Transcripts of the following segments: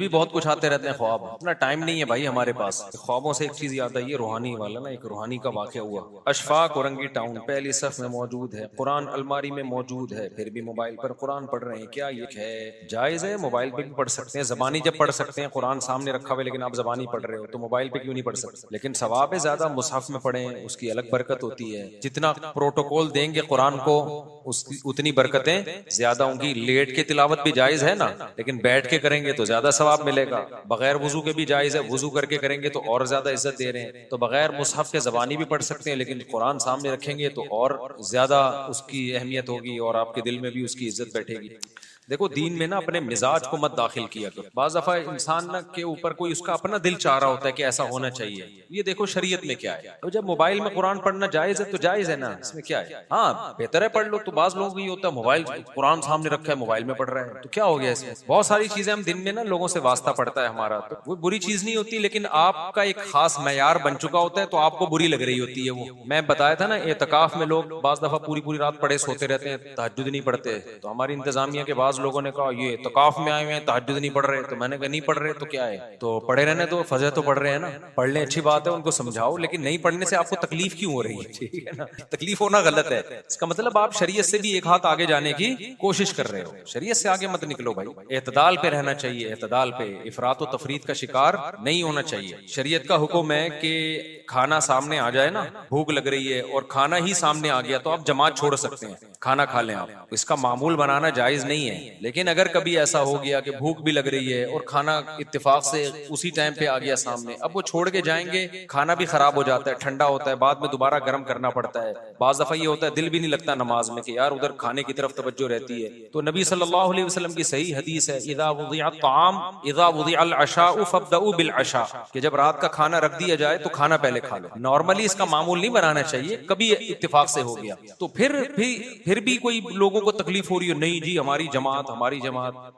भी बहुत कुछ आते रहते हैं ख्वाब, इतना टाइम नहीं है भाई हमारे पास। ख्वाबों से एक चीज याद आई है, रूहानी वाला ना, एक रूहानी का वाकया हुआ। अशफाक औरंगी टाउन पहली सफ में मौजूद है, कुरान अलमारी में मौजूद है, फिर भी मोबाइल पर कुरान पढ़ रहे हैं। क्या ये है जायज है? मोबाइल पे भी पढ़ सकते हैं, जबानी जब पढ़ सकते हैं, कुरान सामने रखा हुआ लेकिन आप जबानी पढ़ रहे हो तो मोबाइल पे क्यों नहीं पढ़ सकते? लेकिन सवाब है ज्यादा मुसहफ में पढ़े, उसकी अलग बरकत होती है। जितना प्रोटोकॉल देंगे कुरान को उसकी उतनी बरकतें ज्यादा होंगी। लेट के तिलावत भी जायज है ना, लेकिन बैठ के करेंगे तो ज्यादा सवाब मिलेगा। बगैर वजू के भी जायज है, वजू करके करेंगे तो और ज्यादा इज्जत दे रहे हैं। तो बगैर मुसहफ के जबानी भी पढ़ सकते हैं, लेकिन कुरान सामने रखेंगे तो और ज्यादा उसकी अहमियत होगी और आपके दिल में भी उसकी इज्जत बैठेगी। देखो दीन में ना अपने मिजाज को मत दाखिल किया करो। बाज दफा इंसान ना के ऊपर कोई उसका अपना दिल चाह रहा होता है कि ऐसा होना चाहिए। ये देखो शरीयत में क्या है। तो जब मोबाइल में कुरान पढ़ना जायज है तो जायज है ना, इसमें क्या है? हाँ बेहतर है पढ़ लो। तो बाज लोग ये होता है मोबाइल कुरान सामने रखा है मोबाइल में पढ़ रहा है, तो क्या हो गया इसमें? बहुत सारी चीजें हम दिन में ना लोगों से वास्ता पड़ता है हमारा, तो वो बुरी चीज नहीं होती, लेकिन आपका एक खास मैयार बन चुका होता है तो आपको बुरी लग रही होती है वो। मैं बताया था ना एतकाफ में लोग बाज दफा पूरी पूरी रात पड़े सोते रहते हैं, तहज्जुद नहीं पढ़ते। तो हमारी इंतजामिया के बाज लोगों ने कहा ये तकाफ में आए हुए हैं तहज्जुद नहीं पढ़ रहे। तो मैंने कहा नहीं पढ़ रहे तो क्या है, तो पढ़े रहने दो, फजर तो पढ़ रहे हैं ना, पढ़ लें अच्छी बात है, उनको समझाओ, लेकिन नहीं पढ़ने से आपको तकलीफ क्यों हो रही है? ठीक है ना, तकलीफ होना गलत है। इसका मतलब आप शरीयत से भी एक हाथ आगे जाने की कोशिश कर रहे हो, शरीयत से आगे मत निकलो भाई। एतदाल पे रहना चाहिए, एतदाल पे, इफरात और तफरीत का शिकार नहीं होना चाहिए। शरीयत का हुक्म है कि खाना सामने आ जाए ना, भूख लग रही है और खाना ही सामने आ गया तो आप जमात छोड़ सकते हैं, खाना खा लें आप। इसका मामूल बनाना जायज नहीं है। लेकिन अगर कभी ऐसा हो गया कि भूख भी लग रही है और खाना इत्तेफाक से उसी टाइम पे आ गया सामने, अब वो छोड़ के जाएंगे, खाना भी खराब हो जाता है, ठंडा होता है, बाद में दोबारा गर्म करना पड़ता है। बाज दफा ये होता है दिल भी नहीं लगता नमाज में कि यार उधर खाने की तरफ तवज्जो रहती है। तो नबी सल्लल्लाहु अलैहि वसल्लम की सही हदीस है, इज़ा वुदिअ ताम इज़ा वुदिअ अल अशाउ फब्दउ बिल अशा, कि जब रात का खाना रख दिया जाए तो खाना पहले खा लो। नॉर्मली इसका मामूल नहीं बनाना चाहिए, कभी इत्तेफाक से हो गया तो फिर भी कोई लोगों को तकलीफ हो रही हो, नहीं जी हमारी जमात,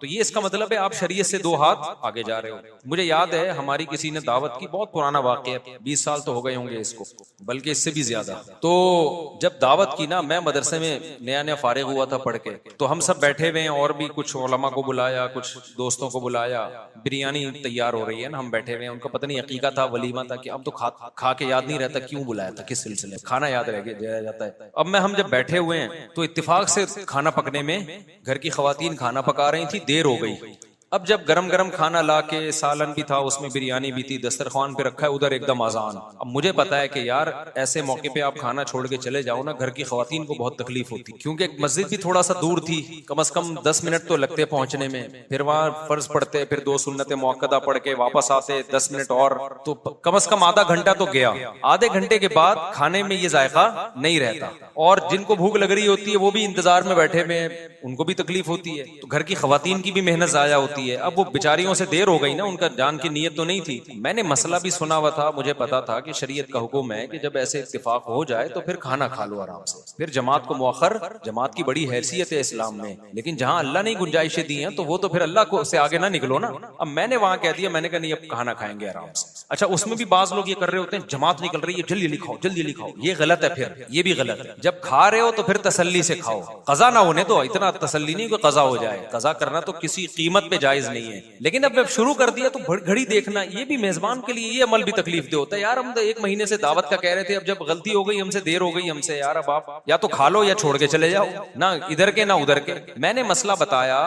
तो ये इसका मतलब है आप शरीयत से दो हाथ आगे जा रहे हो। मुझे याद है हमारी किसी ने दावत की, बहुत पुराना वाकया, 20 साल तो हो गए होंगे इसको, बल्कि इससे भी ज्यादा। तो जब दावत की ना, मैं मदरसे में नया नया फारिग हुआ था पढ़ के, तो हम सब बैठे हुए हैं और भी कुछ उलमा को बुलाया, कुछ दोस्तों को बुलाया, बिरयानी तैयार हो रही है ना, हम बैठे हुए हैं, उनको पता नहीं अकीका था वलीमा था कि अब तो खा के याद नहीं रहता क्यों बुलाया था, किस सिलसिले, खाना याद रह जाता है। अब हम जब बैठे हुए हैं तो इत्तेफाक से खाना पकने में घर की खवातीन खाना पका रही थी, देर हो गई। अब जब गरम गरम खाना लाके, सालन भी था उसमें, बिरयानी भी थी, दस्तरखान पे रखा है, उधर एकदम अजान। अब मुझे पता है कि यार ऐसे मौके पे आप खाना छोड़ के चले जाओ ना, घर की खवातीन को बहुत तकलीफ होती, क्योंकि मस्जिद भी थोड़ा सा दूर थी, कम से कम 10 मिनट तो लगते पहुंचने में, फिर वहां फर्ज पढ़ते, फिर 2 सुन्नतें मुअक्कदा पढ़ के वापस आते 10 मिनट और, तो कम से कम आधा घंटा तो गया। आधे घंटे के बाद खाने में ये जायका नहीं रहता, और जिनको भूख लग रही होती है वो भी इंतजार में बैठे हुए हैं, उनको भी तकलीफ होती है, तो घर की खवातीन की भी मेहनत जाया होती है। अब वो बेचारियों से देर हो गई ना, उनका जान की नीयत तो नहीं थी। मैंने मसला भी सुना हुआ था, मुझे पता था कि शरीयत का हुक्म है कि जब ऐसे इत्तेफाक हो जाए तो फिर खाना खा लो आराम से, फिर जमात को मुअख्खर, जमात की बड़ी हैसियत है इस्लाम में, लेकिन जहां अल्लाह ने गुंजाइशें दी हैं तो वो तो फिर अल्लाह को से आगे ना निकलो ना। अब मैंने वहां कह दिया, मैंने कहा नहीं अब खाना खाएंगे आराम से। अच्छा उसमें भी बाज लोग ये कर रहे होते हैं, जमात निकल रही है जल्दी लिखाओ जल्दी लिखाओ, ये गलत है, फिर ये भी गलत है। जब खा रहे हो तो फिर तसल्ली से खाओ, कजा ना होने दो, इतना तसल्ली नहीं कि कजा हो जाए, कजा करना तो किसी कीमत पे जायज नहीं है। लेकिन अब शुरू कर दिया तो घड़ी देखना, ये भी मेजबान के लिए ये अमल भी तकलीफ दे होता है। यार हम तो 1 महीने से दावत का कह रहे थे, अब जब गलती हो गई हमसे, देर हो गई हमसे, यार अब आप या तो खा लो या छोड़ के चले जाओ, ना इधर के ना उधर के। मैंने मसला बताया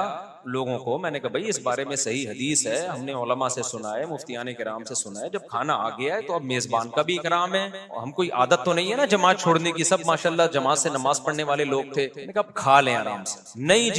लोगों को, मैंने कहा भाई इस बारे में सही हदीस है, हमने उलमा से सुना है, मुफ्तियाने किराम से सुना है, जब खाना आ गया है तो अब मेजबान का भी इकराम है, और हम कोई आदत तो नहीं है ना जमात छोड़ने की, सब माशाल्लाह जमात से नमाज पढ़ने वाले लोग थे। मैंने कहा खा लें आराम से। नहीं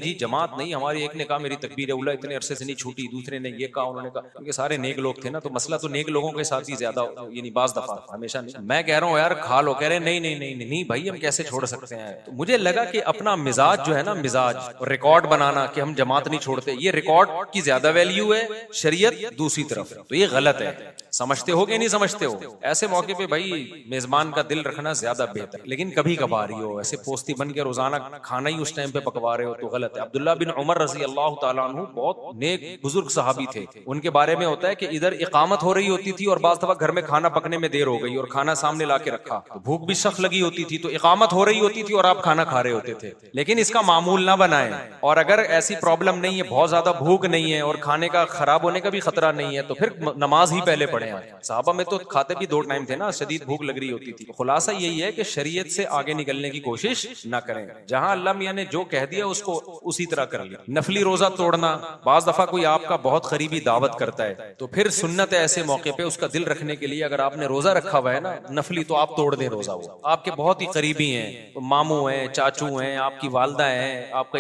जी जमात नहीं, हमारी एक ने कहा मेरी तकबीर उला इतने अरसे से नहीं छूटी, दूसरे ने ये कहा, उन्होंने कहा, क्योंकि सारे नेक लोग थे ना, तो मसला तो नेक लोगों के साथ ही ज्यादा, यानी बाज दफा, हमेशा नहीं। मैं कह रहा हूँ यार खा लो, कह रहे नहीं भाई हम कैसे छोड़ सकते हैं। तो मुझे लगा कि अपना मिजाज जो है ना, मिजाज रिकॉर्ड बनाना कि हम जमात नहीं छोड़ते, ये रिकॉर्ड की ज्यादा वैल्यू है, शरीयत दूसरी तरफ, तो ये गलत है। समझते हो कि नहीं समझते हो? ऐसे मौके पे भाई मेजबान का दिल रखना ज्यादा बेहतर। लेकिन कभी कभार ही हो, ऐसे पोस्ती बन के रोजाना खाना ही उस टाइम पे पकवा रहे हो तो गलत है। अब्दुल्ला बिन उमर रजी अल्लाह तआला अन्हु बहुत नेक बुजुर्ग सहाबी थे। उनके बारे में होता है कि इधर इकामत हो रही होती थी और बाज़ दफा घर में खाना पकने में देर हो गई और खाना सामने ला के रखा, तो भूख भी सख्त लगी होती थी, तो इकामत हो रही होती थी और आप खाना खा रहे होते थे। लेकिन इसका मामूल ना बनाएं, और अगर ऐसी प्रॉब्लम नहीं है, बहुत ज्यादा भूख नहीं है और खाने का खराब होने का भी खतरा नहीं है, तो फिर नमाज ही पहले पढ़े। साहबा में तो खाते भी 2 टाइम थे ना, शदीद भूख लग रही होती थी। खुलासा यही है कि शरीयत से आगे निकलने की कोशिश ना करें। जहां अल्लाह मियां ने जो कह दिया उसको उसी तरह कर लिया। नफली रोजा तोड़ना, बाज दफा कोई आपका बहुत करीबी दावत करता है तो फिर सुन्नत है ऐसे मौके पे उसका दिल रखने के लिए, अगर आपने रोजा रखा हुआ है ना नफली, तो आप तोड़ दें रोजा। वो आपके बहुत ही करीबी हैं, तो मामू हैं, चाचू हैं, आपकी वालदा हैं, आप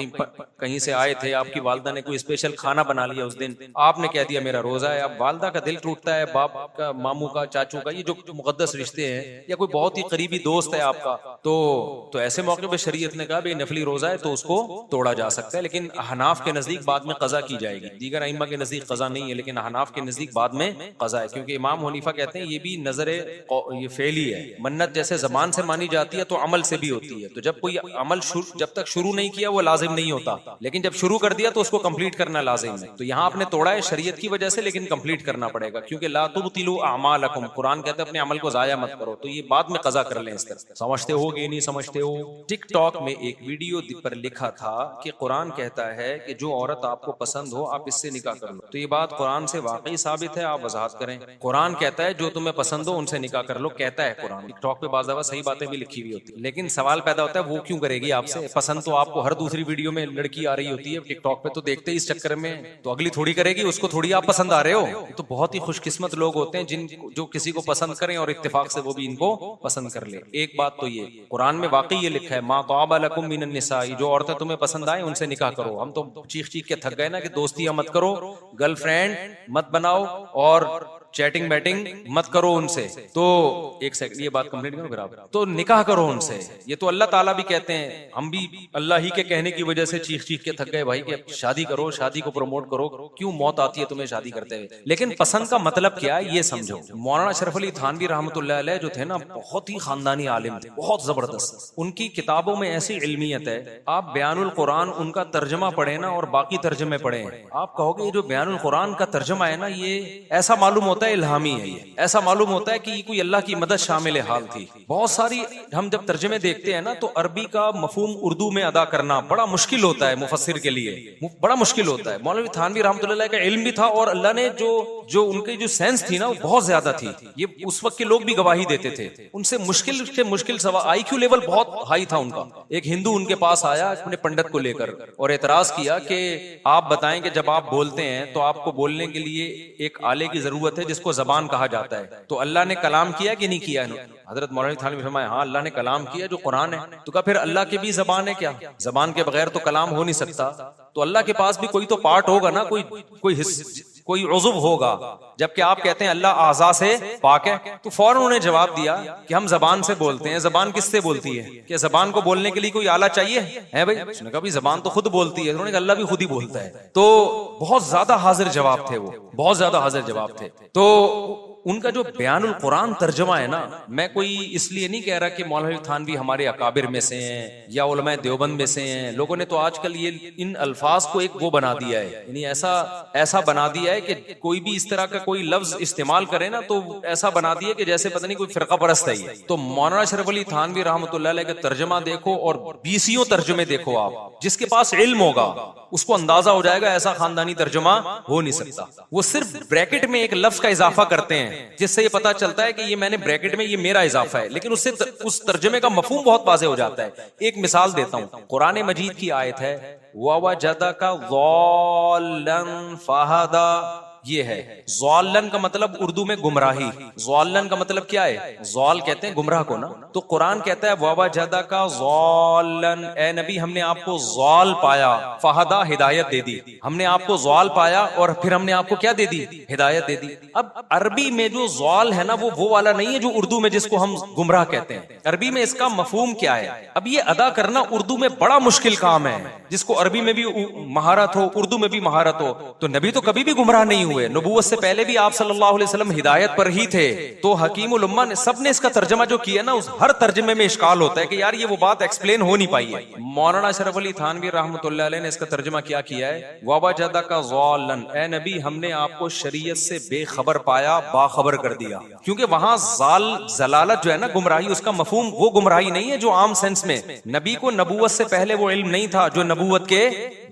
कहीं से आए थे, आपकी वालदा ने कोई स्पेशल खाना बना लिया उस दिन, आपने कह दिया मेरा रोजा है। अब वालदा का दिल टूटता है, बाप का, मामू का, चाचू का, ये जो मुकद्दस रिश्ते हैं, या कोई बहुत ही करीबी दोस्त है आपका, तो ऐसे मौके पे शरीयत ने कहा भाई नफली रोजा है तो उसको तोड़ा जा सकता है। लेकिन हनाफ के नजदीक बाद में कजा की जाएगी, दीगर अइम्मा के नजदीक कजा नहीं है, लेकिन हनाफ के नजदीक बाद में कजा है। क्योंकि इमाम हनीफा कहते हैं ये भी नजरे ये फेली है। मन्नत जैसे जबान से मानी जाती है तो अमल से भी होती है। तो जब कोई अमल जब तक शुरू नहीं किया वो लाजिम नहीं होता, लेकिन जब शुरू कर दिया तो उसको कंप्लीट करना लाजिम है। तो यहाँ आपने तोड़ा है शरीयत की वजह से, लेकिन कंप्लीट करना पड़ेगा, क्योंकि ला तुबतिलू अमालकुम, कुरान कहते हैं अपने अमल को जाया मत करो। तो ये बाद में कजा कर लें इस तरह। समझते हो कि नहीं समझते हो? टिकटॉक में एक वीडियो पर लिखा था कि कुरान कहता है कि जो औरत आपको पसंद हो आप इससे निकाह कर लो। तो ये बात कुरान से वाकई साबित है? आप वजाहत करें। कुरान कहता है जो तुम्हें पसंद हो उनसे निकाह कर लो, कहता है कुरान। टिकटॉक पे बाज़ दफा सही बातें भी लिखी हुई होती है, लेकिन सवाल पैदा होता है वो क्यों करेगी आपसे? पसंद तो आपको हर दूसरी वीडियो में लड़की आ रही होती है, टिकटॉक पे तो देखते ही इस चक्कर में, तो अगली थोड़ी करेगी, उसको थोड़ी आप पसंद आ रहे हो। तो बहुत ही खुशकिस्मत लोग होते हैं जिन जो किसी को पसंद करें और इत्तेफाक से वो भी इनको पसंद कर ले। एक बात तो ये कुरान में वाकई ये लिखा है, मा ताबा लकुम मिनन निसाई, जो औरतें तुम्हें पसंद आए उनसे निकाह करो। हम तो चीख चीख के थक गए ना कि दोस्तियां मत करो, गर्लफ्रेंड मत बनाओ और चैटिंग बैटिंग मत करो उनसे। तो एक सेकंड ये बात कंप्लीट करो फिर आप, तो निकाह करो उनसे। ये तो अल्लाह ताला भी कहते हैं, हम भी अल्लाह ही के कहने की वजह से चीख चीख के थक गए भाई कि शादी करो, शादी को प्रमोट करो, क्यों मौत आती है तुम्हें शादी करते हुए। लेकिन पसंद का मतलब क्या है ये समझो। मौलाना अशरफ अली थानवी रहमतुल्लाह अलैह जो थे ना, बहुत ही खानदानी आलिम थे, बहुत जबरदस्त। उनकी किताबों में ऐसी इल्मियत है, आप बयानुल कुरान उनका तर्जमा पढ़े ना और बाकी तर्जमे पढ़े, आप कहोगे ये जो बयानुल कुरान का तर्जमा है ना, ये ऐसा मालूम होता है इल्हामी है, ये ऐसा मालूम होता है कि कोई अल्लाह की मदद शामिल हाल थी। बहुत सारी हम जब तर्जमे देखते हैं ना, तो अरबी का मफहूम उर्दू में अदा करना बड़ा मुश्किल होता है, मुफस्सिर के लिए बड़ा मुश्किल होता है। मौलवी थानवी रहमतुल्लाह का इल्म भी था और अल्लाह ने जो उनकी जो सेंस थी ना वो बहुत ज्यादा थी। ये उस वक्त के लोग भी गवाही देते थे। उनसे मुश्किल से मुश्किल सवाल, IQ लेवल बहुत हाई था उनका। एक हिंदू उनके पास आया अपने पंडित को लेकर और एतराज किया कि आप बताएं कि जब आप बोलते हैं तो आपको बोलने के लिए एक आले की जरूरत है जिसको जबान कहा जाता है, तो अल्लाह ने कलाम किया कि नहीं किया? हजरत मौलाना थानवी फरमाया हाँ अल्लाह ने कलाम किया जो कुरान है। तो कहा फिर अल्लाह की भी जबान है क्या? जबान के बगैर तो कलाम हो नहीं सकता। तो अल्लाह के पास भी कोई तो पार्ट होगा ना, कोई उज़्व होगा, जबकि आप कहते हैं अल्लाह आज़ा से पाक है। तो फौरन उन्हें जवाब दिया कि हम जबान से बोलते हैं। जबान किससे बोलती है? कि जबान को बोलने के लिए कोई आला चाहिए है भाई? उसने कहा भाई जबान तो खुद बोलती है। उन्होंने कहा अल्लाह भी खुद ही बोलता है। तो बहुत ज्यादा हाजिर जवाब थे वो, बहुत ज्यादा हाजिर जवाब थे। तो उनका जो बयानुल कुरान तर्जमा है ना, मैं कोई इसलिए नहीं कह रहा कि मौलवी थानवी हमारे अकाबिर में से हैं या उलमाए देवबंद में से हैं। लोगों ने तो आजकल ये इन अल्फाज को एक वो बना दिया है, यानी ऐसा बना दिया है कि कोई भी इस तरह का कोई लफ्ज इस्तेमाल करे ना तो ऐसा बना दिया कि जैसे पता नहीं कोई फिरका परस्त है। तो मौलाना अशरफ अली थानवी रहमतुल्लाह अलैह का तर्जमा देखो और 20 तर्जमे देखो आप, जिसके पास इल्म होगा उसको अंदाजा हो जाएगा ऐसा खानदानी तर्जमा हो नहीं सकता। वो सिर्फ ब्रैकेट में एक लफ्ज का इजाफा करते हैं जिससे ये पता चलता है कि ये मैंने ब्रैकेट में ये मेरा इजाफा है, लेकिन उससे उस तर्जमे का मफहूम बहुत वाज़ेह हो जाता है। एक मिसाल देता हूं, कुरान मजीद की आयत है ववजदका ज़ाल्लन फहदा, ये है ज़ाल्लन का मतलब उर्दू में गुमराही। ज़ाल्लन का मतलब क्या है? ज़ाल कहते हैं गुमराह को ना। तो कुरान कहता है ववजदका ज़ाल्लन, ए नबी हमने आपको ज़ाल पाया, फहदा हिदायत दे दी। हमने आपको ज़ाल पाया और फिर हमने आपको क्या दे दी? हिदायत दे दी। अब अरबी में जो ज़ाल है ना वो वाला नहीं है जो उर्दू में जिसको हम गुमराह कहते हैं। अरबी में इसका मफहूम क्या है? अब ये अदा करना उर्दू में बड़ा मुश्किल काम है, जिसको अरबी में भी महारत हो, उर्दू में भी महारत हो। तो नबी तो कभी भी गुमराह नहीं हुए, हुए, नबूवत से पहले भी आप सल्लल्लाहु अलैहि वसल्लम हिदायत पर ही थे। तो हकीमुल उम्मा ने सबने इसका तर्जमा जो किया ना, उस हर तर्जमे में इश्काल होता है कि यार ये वो बात एक्सप्लेन हो नहीं पाई है। मौलाना अशरफ अली थानवी रहमतुल्लाह अलैह ने इसका तर्जमा क्या किया है, ववजदका ज़ालन, ए नबी हमने आपको शरीयत से बेखबर पाया, बाखबर कर दिया। क्योंकि वहां जाल जलालत जो है ना, गुमराही, उसका मफहूम वो गुमराही नहीं है जो आम सेंस में, नबी को नबूवत से पहले वो इल्म नहीं था जो नबूवत के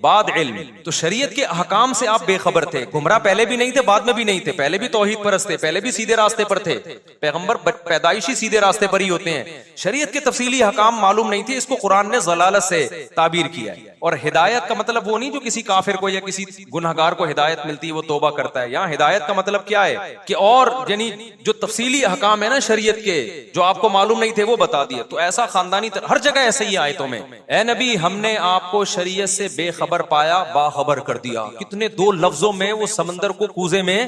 बाद इल्म। तो शरीयत के अहकाम से आप बेखबर थे, गुमराह पहले भी नहीं थे, बाद में भी नहीं थे, पहले भी तौहीद परस्त थे, पहले भी सीधे रास्ते पर थे। पैगंबर पैदाइशी सीधे रास्ते पर ही होते हैं। शरीयत के तफसीली अहकाम मालूम नहीं थे, इसको कुरान ने जलालत से ताबीर किया है। और हिदायत का मतलब वो नहीं जो किसी काफिर को या किसी गुनहगार को हिदायत मिलती है वो तौबा करता है। यहाँ हिदायत का मतलब क्या है कि और यानी जो तफसीली अहकाम है ना शरीयत के, जो आपको मालूम नहीं थे वो बता दिए। तो ऐसा खानदानी हर जगह ऐसे ही आयतों में, ए नबी हमने आपको शरीयत से बेखबर पाया, बाखबर कर दिया। कितने दो लफ्जों में वो समंदर को कूजे में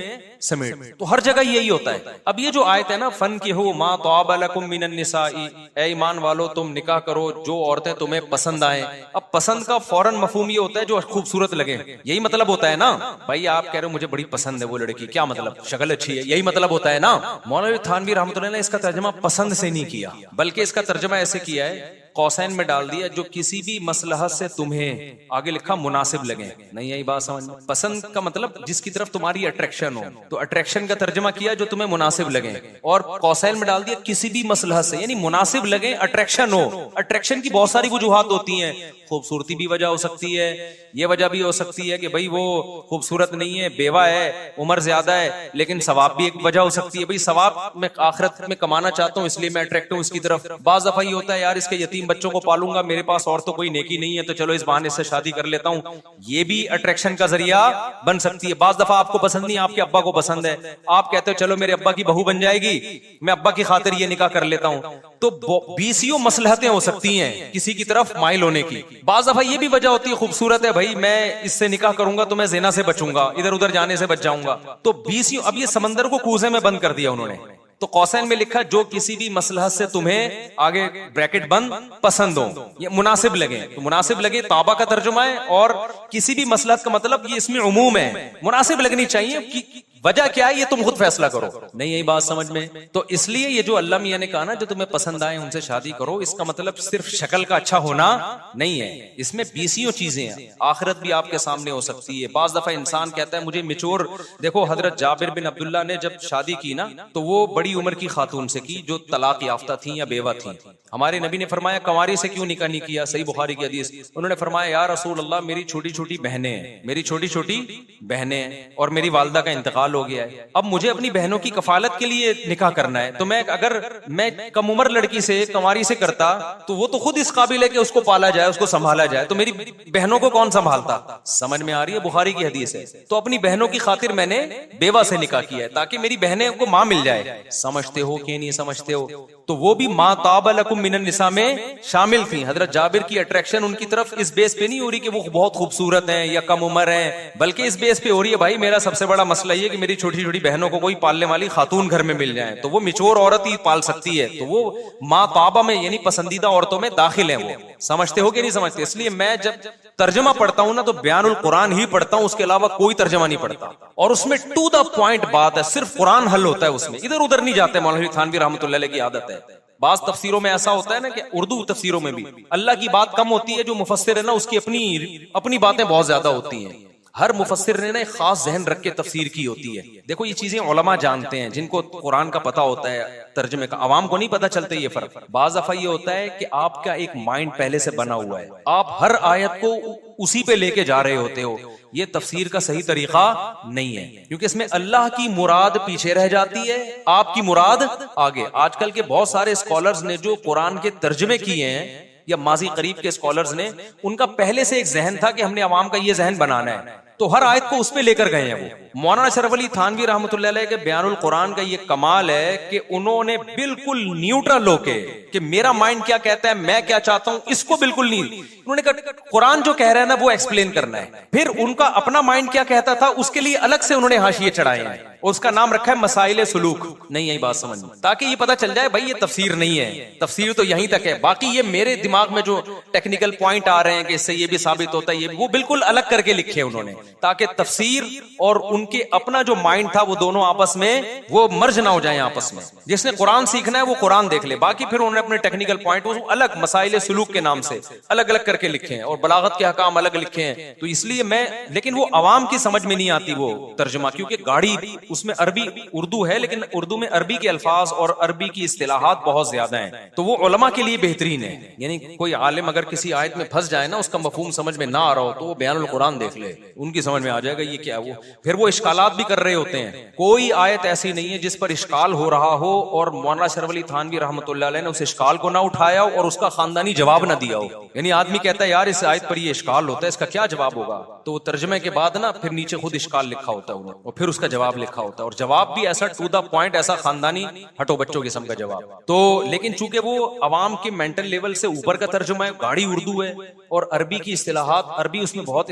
समेट। तो हर जगह यही होता है। अब ये जो आयत है ना, फन की हो मा तौबा लकुम मिनन निसाई, ए ईमान वालो तुम निकाह करो जो औरतें तुम्हें पसंद आए। अब पसंद का फौरन मफहूम ये होता है जो खूबसूरत लगे, यही मतलब होता है ना। भाई आप कह रहे हो मुझे बड़ी पसंद है वो लड़की, क्या मतलब, शक्ल अच्छी है, यही मतलब होता है ना। मौलवी थानवी रहमतुल्लाह ने इसका तर्जमा पसंद से नहीं किया, बल्कि इसका तर्जमा ऐसे किया है, कौसैन में डाल दिया, जो किसी भी मसलहत से तुम्हें, आगे लिखा मुनासिब लगे। नहीं यही बात समझ, पसंद का मतलब जिसकी तरफ तुम्हारी अट्रैक्शन हो, तो अट्रैक्शन का तर्जमा किया जो तुम्हें मुनासिब लगे। और कौसैन में डाल दिया किसी भी मसलहत से, यानी मुनासिब लगे, अट्रैक्शन हो। अट्रैक्शन की बहुत सारी वजूहात होती हैं, खूबसूरती भी वजह हो सकती है, ये वजह भी हो सकती है कि भाई वो खूबसूरत नहीं है, बेवा है, उम्र ज्यादा है, लेकिन सवाब भी एक वजह हो सकती है, भाई सवाब मैं आखिरत में कमाना चाहता हूँ इसलिए मैं अट्रैक्ट हूँ इसकी तरफ। बाज़ दफा ये होता है यार इसके यतीम बच्चों को पालूंगा, मेरे पास और तो कोई नेकी नहीं है, तो चलो इस बहाने से शादी कर लेता हूँ, ये भी अट्रैक्शन का जरिया बन सकती है। बाज़ दफा आपको पसंद नहीं, आपके अब्बा को पसंद है, आप कहते हो चलो मेरे अब्बा की बहू बन जाएगी, मैं अब्बा की खातिर ये निकाह कर लेता हूँ। तो बीसियों मसलहतें हो सकती हैं किसी की तरफ माइल होने की। बाज़ दफा ये भी वजह होती है, खूबसूरत है भाई, मैं इससे निकाह करूंगा तो मैं ज़िना से बचूंगा, इधर उधर जाने से बच जाऊंगा। तो बीसियों, अब ये समंदर को कूजे में बंद कर दिया उन्होंने। तो कौसैन में लिखा जो किसी भी मसलहत से तुम्हें, आगे ब्रैकेट बंद, पसंद हो, ये मुनासिब लगे। तो मुनासिब लगे ताबा का तर्जुमा है, और किसी भी मसलहत का मतलब ये इसमें उमूम है, मुनासिब लगनी चाहिए। कि वजह क्या है ये तुम खुद फैसला करो। नहीं यही बात समझ में। तो इसलिए ये जो अल्लाह मियां ने कहा ना जो तुम्हें पसंद आए उनसे शादी करो, इसका मतलब सिर्फ शक्ल का अच्छा होना नहीं है, इसमें बीसियों चीजें हैं, आखिरत भी आपके सामने हो सकती है। बाज दफा इंसान कहता है मुझे मिचोर, देखो हजरत जाबिर बिन अब्दुल्ला ने जब शादी की ना, तो वो बड़ी उम्र की खातून से की जो तलाक याफ्ता थी या बेवा थी। हमारे नबी ने फरमाया कंवारी से क्यों निकाह नहीं किया, सही बुखारी की हदीस। उन्होंने फरमाया या रसूल अल्लाह मेरी छोटी छोटी बहनें हैं, मेरी छोटी छोटी बहनें हैं, और मेरी वालदा का इंतकाल हो गया है, अब मुझे अपनी बहनों की कफालत के लिए निकाह करना है। तो मैं अगर मैं कम उम्र लड़की से, कंवारी से करता, तो वो तो खुद इस काबिल है कि उसको पाला जाए, उसको संभाला जाए, तो मेरी बहनों को कौन संभालता। समझ में आ रही है, बुखारी की हदीस है। तो अपनी बहनों की खातिर मैंने बेवा से निकाह किया है ताकि मेरी बहनें को मां मिल जाए। समझते हो कि नहीं समझते हो? तो वो भी मां ताबा लकुम मिनन निसा में शामिल थी। हजरत जाबिर की अट्रैक्शन उनकी तरफ इस बेस पे नहीं हो रही कि वो बहुत खूबसूरत हैं या कम उम्र हैं, बल्कि इस बेस पे हो रही है भाई मेरा सबसे बड़ा मसला ये कि मेरी छोटी छोटी बहनों को कोई पालने वाली खातून घर में मिल जाए, तो वो मिचोर औरत ही पाल सकती है, तो वो मां ताबा में यानी पसंदीदा औरतों में दाखिल है। वो समझते हो कि नहीं समझते? इसलिए मैं जब तर्जमा पढ़ता हूं ना तो बयानुल कुरान ही पढ़ता हूं, उसके अलावा कोई तर्जमा नहीं पढ़ता, और उसमें टू द पॉइंट बात है, सिर्फ कुरान हल होता है उसमें, इधर उधर नहीं जाते। मौलवी थानवी रहमतुल्लाह अलैह की आदत है। बाज तफसीरों में ऐसा होता है ना कि उर्दू तफसीरों में भी अल्लाह की बात कम होती है, जो मुफस्सिर है ना उसकी अपनी बातें बहुत ज्यादा होती हैं। हर मुफस्सिर ने ना एक खास जहन रख के तफसीर की होती है। देखो ये चीजें उलमा जानते हैं, जिनको कुरान का पता होता है, तर्जमे का, आवाम को नहीं पता चलता ये फर्क। बाज़ दफा ये होता है कि आपका एक माइंड पहले से बना हुआ है, आप हर आयत को उसी पे लेके जा रहे होते हो। ये तफसीर का सही तरीका नहीं है, क्योंकि इसमें अल्लाह की मुराद पीछे रह जाती है, आपकी मुराद आगे। आजकल के बहुत सारे स्कॉलर्स ने जो कुरान के तर्जमे किए हैं, या माजी करीब के स्कॉलर्स ने, उनका पहले से एक जहन था कि हमने अवाम का ये जहन बनाना है, तो हर आयत को उस पे लेकर गए हैं वो। मौलाना अशरफ अली थानवी रहमतुल्लाह अलैह के बयानुल कुरान का ये कमाल है कि उन्होंने बिल्कुल न्यूट्रल होके कि मेरा माइंड क्या कहता है, मैं क्या चाहता हूं, इसको बिल्कुल नहीं, उन्होंने कहा कुरान जो कह रहा है ना वो एक्सप्लेन करना है। फिर उनका अपना माइंड क्या कहता था उसके लिए अलग से उन्होंने हाशिए चढ़ाए हैं। उसका नाम रखा है मसाइल सुलूक। नहीं यही बात समझ, ताकि ये पता चल जाए भाई ये तफसीर नहीं है, तफसीर तो यहीं तक है, बाकी ये मेरे दिमाग में जो टेक्निकल पॉइंट आ रहे हैं कि इससे ये भी साबित होता है, ये वो बिल्कुल अलग करके लिखे उन्होंने, ताकि तफसीर और उनके अपना जो माइंड था वो दोनों आपस में वो मर्ज ना हो जाए आपस में। जिसने कुरान सीखना है वो कुरान देख ले, बाकी फिर उन्होंने अपने टेक्निकल पॉइंट अलग मसाइल सुलूक के नाम से अलग अलग करके लिखे हैं, और बलागत के हकाम अलग लिखे हैं। तो इसलिए मैं, लेकिन वो अवाम की समझ में नहीं आती वो तर्जुमा, क्योंकि गाड़ी उसमें अरबी उर्दू है, लेकिन उर्दू में अरबी के अल्फाज और अरबी की इस्तिलाहात बहुत ज्यादा हैं, तो वो उलमा के लिए बेहतरीन है। यानी कोई आलिम अगर किसी आयत में फंस जाए ना, उसका मफहूम समझ में ना आ रहा हो, तो वो बयानुल कुरान देख ले, उनकी समझ में आ जाएगा ये क्या है। वो फिर वो इश्कालात भी कर रहे होते हैं, कोई आयत ऐसी नहीं है जिस पर इश्काल हो रहा हो और मौलाना शरफ अली थानवी रहमतुल्लाह अलैह ने उस इश्काल को ना उठाया हो और उसका खानदानी जवाब ना दिया हो। यानी आदमी कहता है यार इस आयत पर ये इश्काल होता है, इसका क्या जवाब होगा, तो वो तर्जुमे के बाद ना फिर नीचे खुद इश्काल लिखा होता है और फिर उसका जवाब लिखा होता है, और जवाब भी ऐसा टू द पॉइंट, ऐसा खानदानी हटो बच्चों किस्म का जवाब। तो लेकिन चूंकि वो अवाम के मेंटल लेवल से ऊपर का तर्जुमा है, गाड़ी उर्दू है और अरबी की इस्तिलाहात अरबी उसमें बहुत,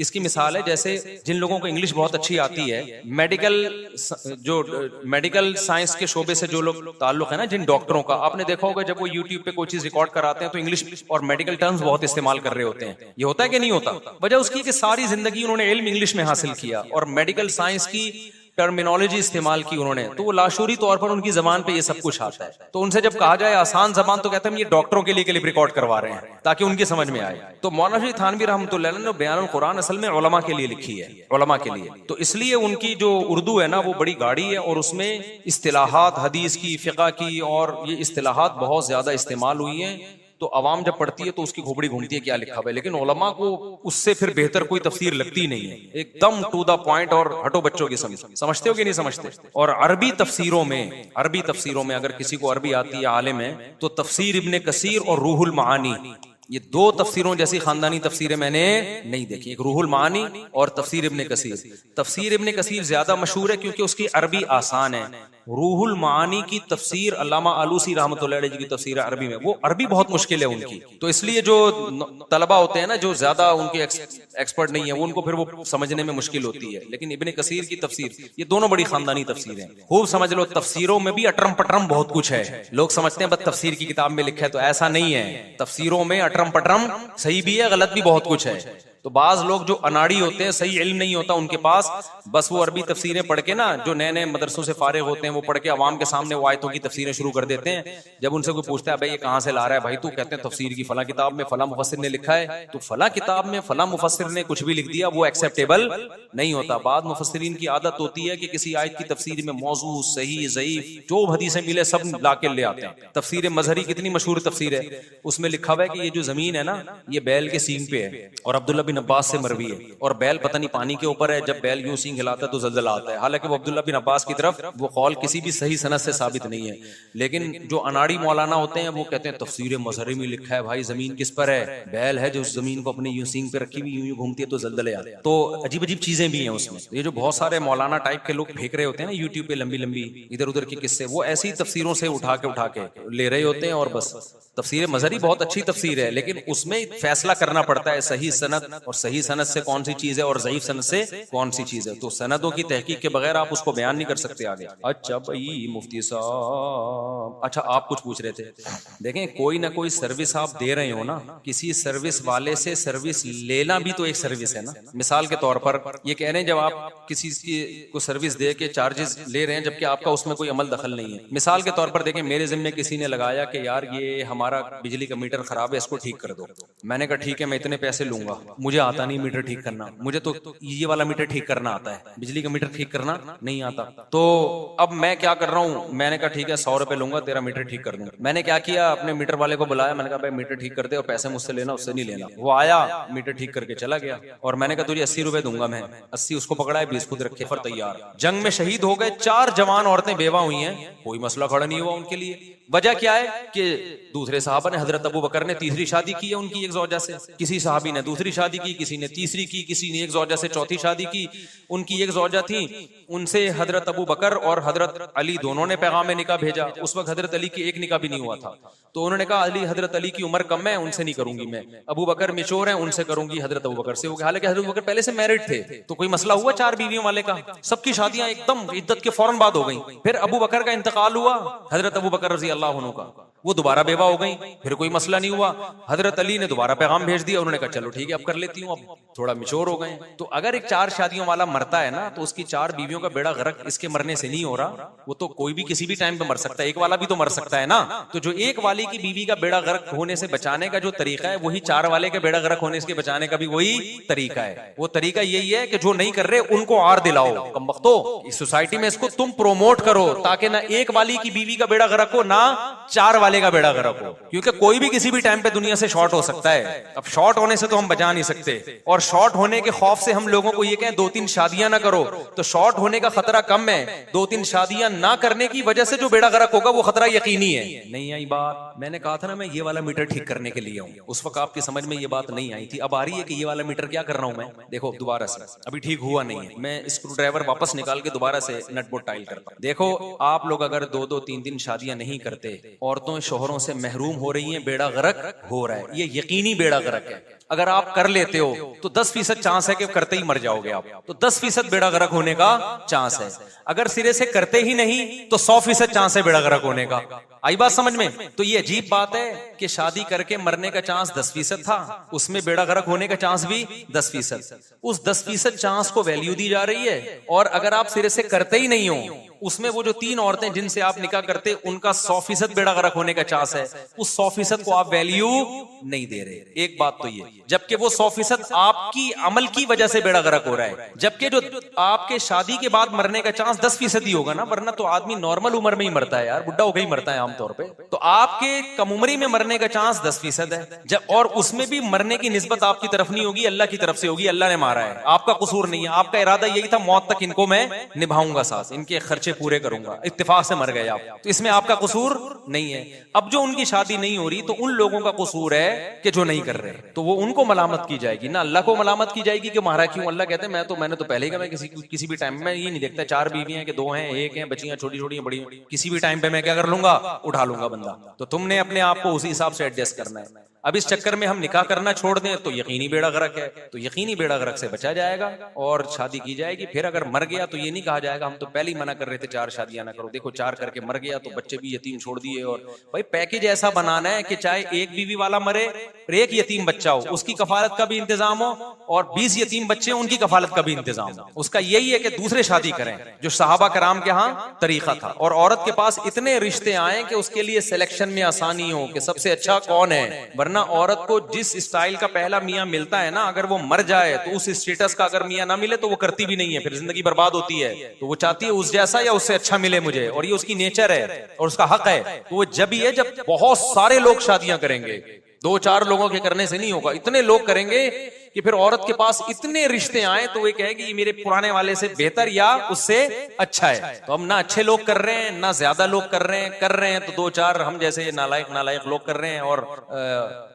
इसकी मिसाल है जैसे जिन लोगों को इंग्लिश बहुत अच्छी आती है, मेडिकल साइंस के शोबे से जो लोग ताल्लुक है ना, जिन डॉक्टरों का, आपने देखा होगा जब वो यूट्यूब पे कोई चीज रिकॉर्ड कराते हैं तो इंग्लिश और मेडिकल टर्म्स बहुत इस्तेमाल कर रहे होते हैं। ये होता है कि नहीं होता? वजह उसकी कि सारी जिंदगी उन्होंने इल्म इंग्लिश में हासिल किया और मेडिकल साइंस की टर्मिनोलॉजी इस्तेमाल की उन्होंने, तो वो लाशूरी तौर पर उनकी जबान पे ये सब कुछ आता है। तो उनसे जब कहा जाए आसान जबान, तो कहते हैं ये डॉक्टरों के लिए क्लिप रिकॉर्ड करवा रहे हैं ताकि उनकी समझ में आए। तो मौलाना थानवी रहमतुल्लाह अलैह ने बयानुल कुरान असल में उलमा के लिए लिखी है, उलमा के लिए, तो इसलिए उनकी जो उर्दू है ना वो बड़ी गाढ़ी है और उसमें इस्तिलाहात हदीस की, फिक़ा की और ये इस्तिलाहात बहुत ज्यादा इस्तेमाल हुई हैं। तो अवाम जब पढ़ती है तो उसकी खोपड़ी घूमती है क्या लिखा हुआ है, लेकिन उलमा को उससे फिर बेहतर कोई तफसीर लगती नहीं है, एकदम टू द पॉइंट और हटो बच्चों की समझते हो कि नहीं समझते। और अरबी तफसीरों में अगर किसी को अरबी आती है आलिम है, तो तफसीर इब्ने कसीर और रूहुल मानी, ये दो तफसीरों जैसी खानदानी तफसीरें मैंने नहीं देखी, एक रूहुल मानी और तफसीर इब्ने कसीर। तफसीर इब्ने कसीर ज्यादा मशहूर है क्योंकि उसकी अरबी आसान है। रूहुल मानी की तफसीर अल्लामा आलूसी रहमतुल्लाह अलैह जी की तफसीर है अरबी में, वो अरबी बहुत मुश्किल है उनकी, तो इसलिए जो तलबा होते हैं ना जो ज्यादा उनके एक्सपर्ट नहीं है, वो उनको फिर वो समझने में मुश्किल होती है। लेकिन इब्ने कसीर की तफसीर, ये दोनों बड़ी खानदानी तफसीर है, खूब समझ लो। तफसीरों में भी अटरम पटरम बहुत कुछ है, लोग समझते हैं बस तफसीर की किताब में लिखा है, तो ऐसा नहीं है। तफसीरों में अटरम पटरम सही भी है, गलत भी बहुत कुछ है। तो बाज लोग जो अनाड़ी होते हैं, सही इल्म नहीं होता उनके पास, बस वो अरबी तफसीरें पढ़ के ना, जो नए नए मदरसों से फारिग होते हैं, वो पढ़ के अवाम के सामने वो आयतों की तफसीरें शुरू कर देते हैं। जब उनसे कोई पूछता है भाई ये कहाँ से ला रहा है भाई, तू कहते हैं तफसीर की फला किताब में फला मुफस्सिर ने लिखा है, तो फला किताब में फला मुफस्सिर ने कुछ भी लिख दिया वो एक्सेप्टेबल नहीं होता। बाद मुफस्सिरीन की आदत होती है कि किसी आयत की तफसीर में मौजू, सही, ज़ईफ, जो हदीसें मिले सब लाके ले आते हैं। तफसीर मजहरी कितनी मशहूर तफसीर है, उसमें लिखा हुआ है कि ये जो जमीन है ना ये बैल के सींग पे है और अब्दुल्ला बिन अब्बास से मरवी है, और बैल पता नहीं पानी के ऊपर है, जब बैल यूं सींग हिलाता है तो जल्जला आता है। हालांकि वो अब्दुल्ला बिन अब्बास की तरफ वो कौल किसी भी सही सनद से साबित नहीं है, लेकिन जो अनाड़ी मौलाना होते हैं वो कहते हैं तफसीर मजहरी में लिखा है भाई जमीन किस पर है, बैल है जो जमीन को अपने यूं सींग पे रखी हुई यूं घूमती है तो जल्जले आते हैं। तो अजीब अजीब चीजें भी हैं उसमें। ये जो बहुत सारे मौलाना टाइप के लोग फेंक रहे होते हैं ना यूट्यूब पे लंबी लंबी इधर उधर की किस्से, वो ऐसी तफसीरों से उठा के ले रहे होते हैं। और बस तफसीर मजहरी बहुत अच्छी तफसीर है, लेकिन उसमें फैसला करना पड़ता है सही सनद, और सही सनद से कौन सी चीज है और ज़ईफ सनद से कौन सी चीज है। तो सनदों की तहकीक के बगैर आप उसको बयान नहीं कर सकते आगे। अच्छा भाई मुफ्ती साहब, अच्छा आप कुछ पूछ रहे थे। देखें कोई ना कोई सर्विस आप दे रहे हो ना, किसी सर्विस वाले से सर्विस लेना भी तो एक सर्विस है ना। मिसाल के तौर पर ये कह रहे हैं जब आप किसी को सर्विस दे के चार्जेस ले रहे हैं जबकि आपका उसमें कोई अमल दखल नहीं है। मिसाल के तौर पर देखें मेरे जिम्मे किसी ने लगाया कि यार ये हमारा बिजली का मीटर खराब है, इसको ठीक कर दो। मैंने कहा ठीक है मैं इतने पैसे लूंगा, मुझे आता नहीं मीटर ठीक करना, मुझे तो ये वाला मीटर ठीक करना आता है, बिजली का मीटर ठीक करना नहीं आता। तो अब मैं क्या कर रहा हूँ, मैंने कहा ठीक है 100 रुपए लूंगा तेरा मीटर ठीक कर दूंगा। मैंने क्या किया, अपने मीटर वाले को बुलाया, मैंने कहा भाई मीटर ठीक कर दे और पैसे मुझसे लेना उससे नहीं लेना। वो आया मीटर ठीक करके चला गया और मैंने कहा तुझे 80 रुपए दूंगा मैं। 80 उसको पकड़ा है, 20 खुद रखे पर तैयार। जंग में शहीद हो गए 4 जवान औरतें बेवा हुई हैं, कोई मसला खड़ा नहीं हुआ उनके लिए। वजह क्या है कि दूसरे साहबा ने, हजरत अबू बकर ने तीसरी शादी की है उनकी एक ज़ौजा से, किसी साहबी ने दूसरी शादी की, किसी ने तीसरी की, किसी ने एक ज़ौजा से चौथी शादी की। उनकी एक ज़ौजा थी, उनसे हजरत अबू बकर और हजरत अली दोनों ने पैगाम निकाह भेजा। उस वक्त हजरत अली की एक निकाह भी नहीं हुआ था, तो उन्होंने कहा अली, हजरत अली की उम्र कम है, उनसे नहीं करूंगी मैं। अबू बकर मिचोर है, उनसे करूंगी, हजरत अबू बकर से होगा। हालांकि हजरत अबू बकर पहले से मैरिड थे, तो कोई मसला हुआ 4 बीवियों वाले का? सबकी शादियां एकदम इद्दत के फौरन बाद हो गई। फिर अबू बकर का इंतकाल हुआ, हजरत अबू बकर रजी अल्लाह अन्हु का, वो दोबारा बेवा हो गई, फिर कोई मसला नहीं हुआ। हजरत अली ने दोबारा पैगाम भेज दिया, उन्होंने कहा चलो ठीक है अब कर लेती हूँ, अब थोड़ा मिचोर हो गए। तो अगर एक 4 शादियों वाला मरता है ना, तो उसकी 4 बीवियों का बेड़ा गर्क इसके मरने से नहीं हो रहा, वो तो कोई भी किसी भी टाइम पे मर सकता है, एक वाला भी तो मर सकता है ना। तो जो एक वाली की बीवी का बेड़ा गर्क होने से बचाने का जो तरीका है, वही 4 वाले के बेड़ा गर्क होने से बचाने का भी वही तरीका है। वो तरीका यही है कि जो नहीं कर रहे उनको आर दिलाओ। कमबख्तो, इस सोसाइटी में इसको तुम प्रोमोट करो, ताकि ना एक वाली की बीवी का बेड़ा गर्क हो, ना 4 वाले का बेड़ा गर्क हो, क्योंकि कोई भी किसी भी टाइम पे दुनिया से शॉर्ट हो सकता है। अब शॉर्ट होने से तो हम बचा नहीं सकते, और शॉर्ट होने के खौफ से हम लोगों को ये कहें 2-3 शादियां ना करो, तो शॉर्ट होने का खतरा कम है। 2-3 शादियां ना करने की वजह से जो बेड़ा गर्क होगा वो खतरा यकीनी है। नहीं आई बात? मैंने कहा था ना मैं ये वाला मीटर ठीक करने के लिए हूं, उस वक्त आपकी समझ में ये बात नहीं आई थी, अब आ रही है कि ये वाला मीटर क्या कर रहा हूं मैं। देखो दोबारा से, अभी ठीक हुआ नहीं है, मैं स्क्रू ड्राइवर वापस निकाल के दोबारा से नट बोल्ट टाइल करता हूं। देखो आप लोग अगर 2-2, 3-3 शादियां नहीं करते, औरतों शोहरों से महरूम हो रही हैं, बेड़ा गर्क हो रहा है, ये यकीनी बेड़ा गर्क है। अगर आप कर लेते हो तो 10% चांस है कि करते ही मर जाओगे आप, तो 10% बेड़ा गर्क होने का चांस है। अगर सिरे से करते ही नहीं तो 100% चांस है बेड़ा गर्क होने का। आई बात समझ में? तो ये अजीब बात है कि शादी करके मरने का चांस 10% था, उसमें बेड़ा गर्क होने का चांस भी 10%। उस 10% चांस को वैल्यू दी जा रही है, और अगर आप सिरे से करते ही नहीं हो, उसमें वो जो 3 औरतें जिनसे आप निकाह करते उनका 100% बेड़ा गर्क होने का चांस है, उस 100% को आप वैल्यू नहीं दे रहे। एक बात तो ये, जबकि वो 100% आपकी अमल की वजह से बेड़ा गर्क हो रहा है, जबकि जो आपके शादी के बाद मरने का चांस 10% ही होगा ना, वरना तो आदमी नॉर्मल उम्र में ही मरता है यार, बुढ़ा होकर ही मरता है आमतौर पे। तो आपके कम उम्री में मरने का चांस 10% है, जब और उसमें भी मरने की निस्बत आपकी तरफ नहीं होगी, अल्लाह की तरफ से होगी, अल्लाह ने मारा है, आपका कसूर नहीं है। आपका इरादा यही था मौत तक इनको मैं निभाऊंगा, साथ इनके खर्चे पूरे करूंगा, इत्तेफाक से मर गए आप, तो इसमें आपका कसूर नहीं है। अब जो उनकी शादी नहीं हो रही, तो उन लोगों का कसूर है कि जो नहीं कर रहे, तो वो उनको मलामत की जाएगी ना, अल्लाह को मलामत की जाएगी कि मारा क्यों। अल्लाह कहते हैं मैंने तो पहले ही कहा, मैं किसी भी टाइम में ये नहीं देखता 4 बीवियां हैं कि 2 हैं, 1 है, बच्चियां छोटी छोटी बड़ी, किसी भी टाइम पे मैं क्या कर लूंगा, उठा लूंगा बंदा। तो तुमने अपने आप को उसी हिसाब से एडजस्ट करना है। अब इस चक्कर में हम निकाह करना छोड़ दें तो यकीनी बेड़ा गर्क है, तो यकीनी बेड़ा गर्क से बचा जाएगा और शादी की जाएगी। फिर अगर मर गया तो ये नहीं कहा जाएगा हम तो पहले ही मना कर रहे थे 4 शादियां ना करो, देखो 4 करके मर गया तो बच्चे भी यतीम छोड़ दिए। और भाई पैकेज ऐसा बनाना है कि चाहे एक बीवी वाला मरे, 1 यतीम बच्चा हो, उसकी कफालत का भी इंतजाम हो, और 20 यतीम बच्चे उनकी कफालत का भी इंतजाम हो। उसका यही है कि दूसरे शादी करें, जो सहाबा कराम के यहाँ तरीका था, और औरत के पास इतने रिश्ते आए कि उसके लिए सिलेक्शन में आसानी हो कि सबसे अच्छा कौन है। वरना औरत को जिस स्टाइल का पहला मियाँ मिलता है ना, अगर वो मर जाए तो उस स्टेटस का अगर मियाँ ना मिले तो वो करती भी नहीं है, फिर जिंदगी बर्बाद होती है। तो वो चाहती है उस जैसा या उससे अच्छा मिले मुझे, और ये उसकी नेचर है और उसका हक है। तो वो जब ही है जब बहुत सारे लोग शादियां करेंगे, 2-4 लोगों के करने से नहीं होगा, इतने लोग करेंगे कि फिर औरत के पास इतने रिश्ते आए तो वे कहेगी ये मेरे पुराने वाले से बेहतर या उससे अच्छा है। तो हम ना अच्छे लोग कर रहे हैं ना ज्यादा लोग कर रहे हैं तो 2-4 हम जैसे नालायक लोग कर रहे हैं, और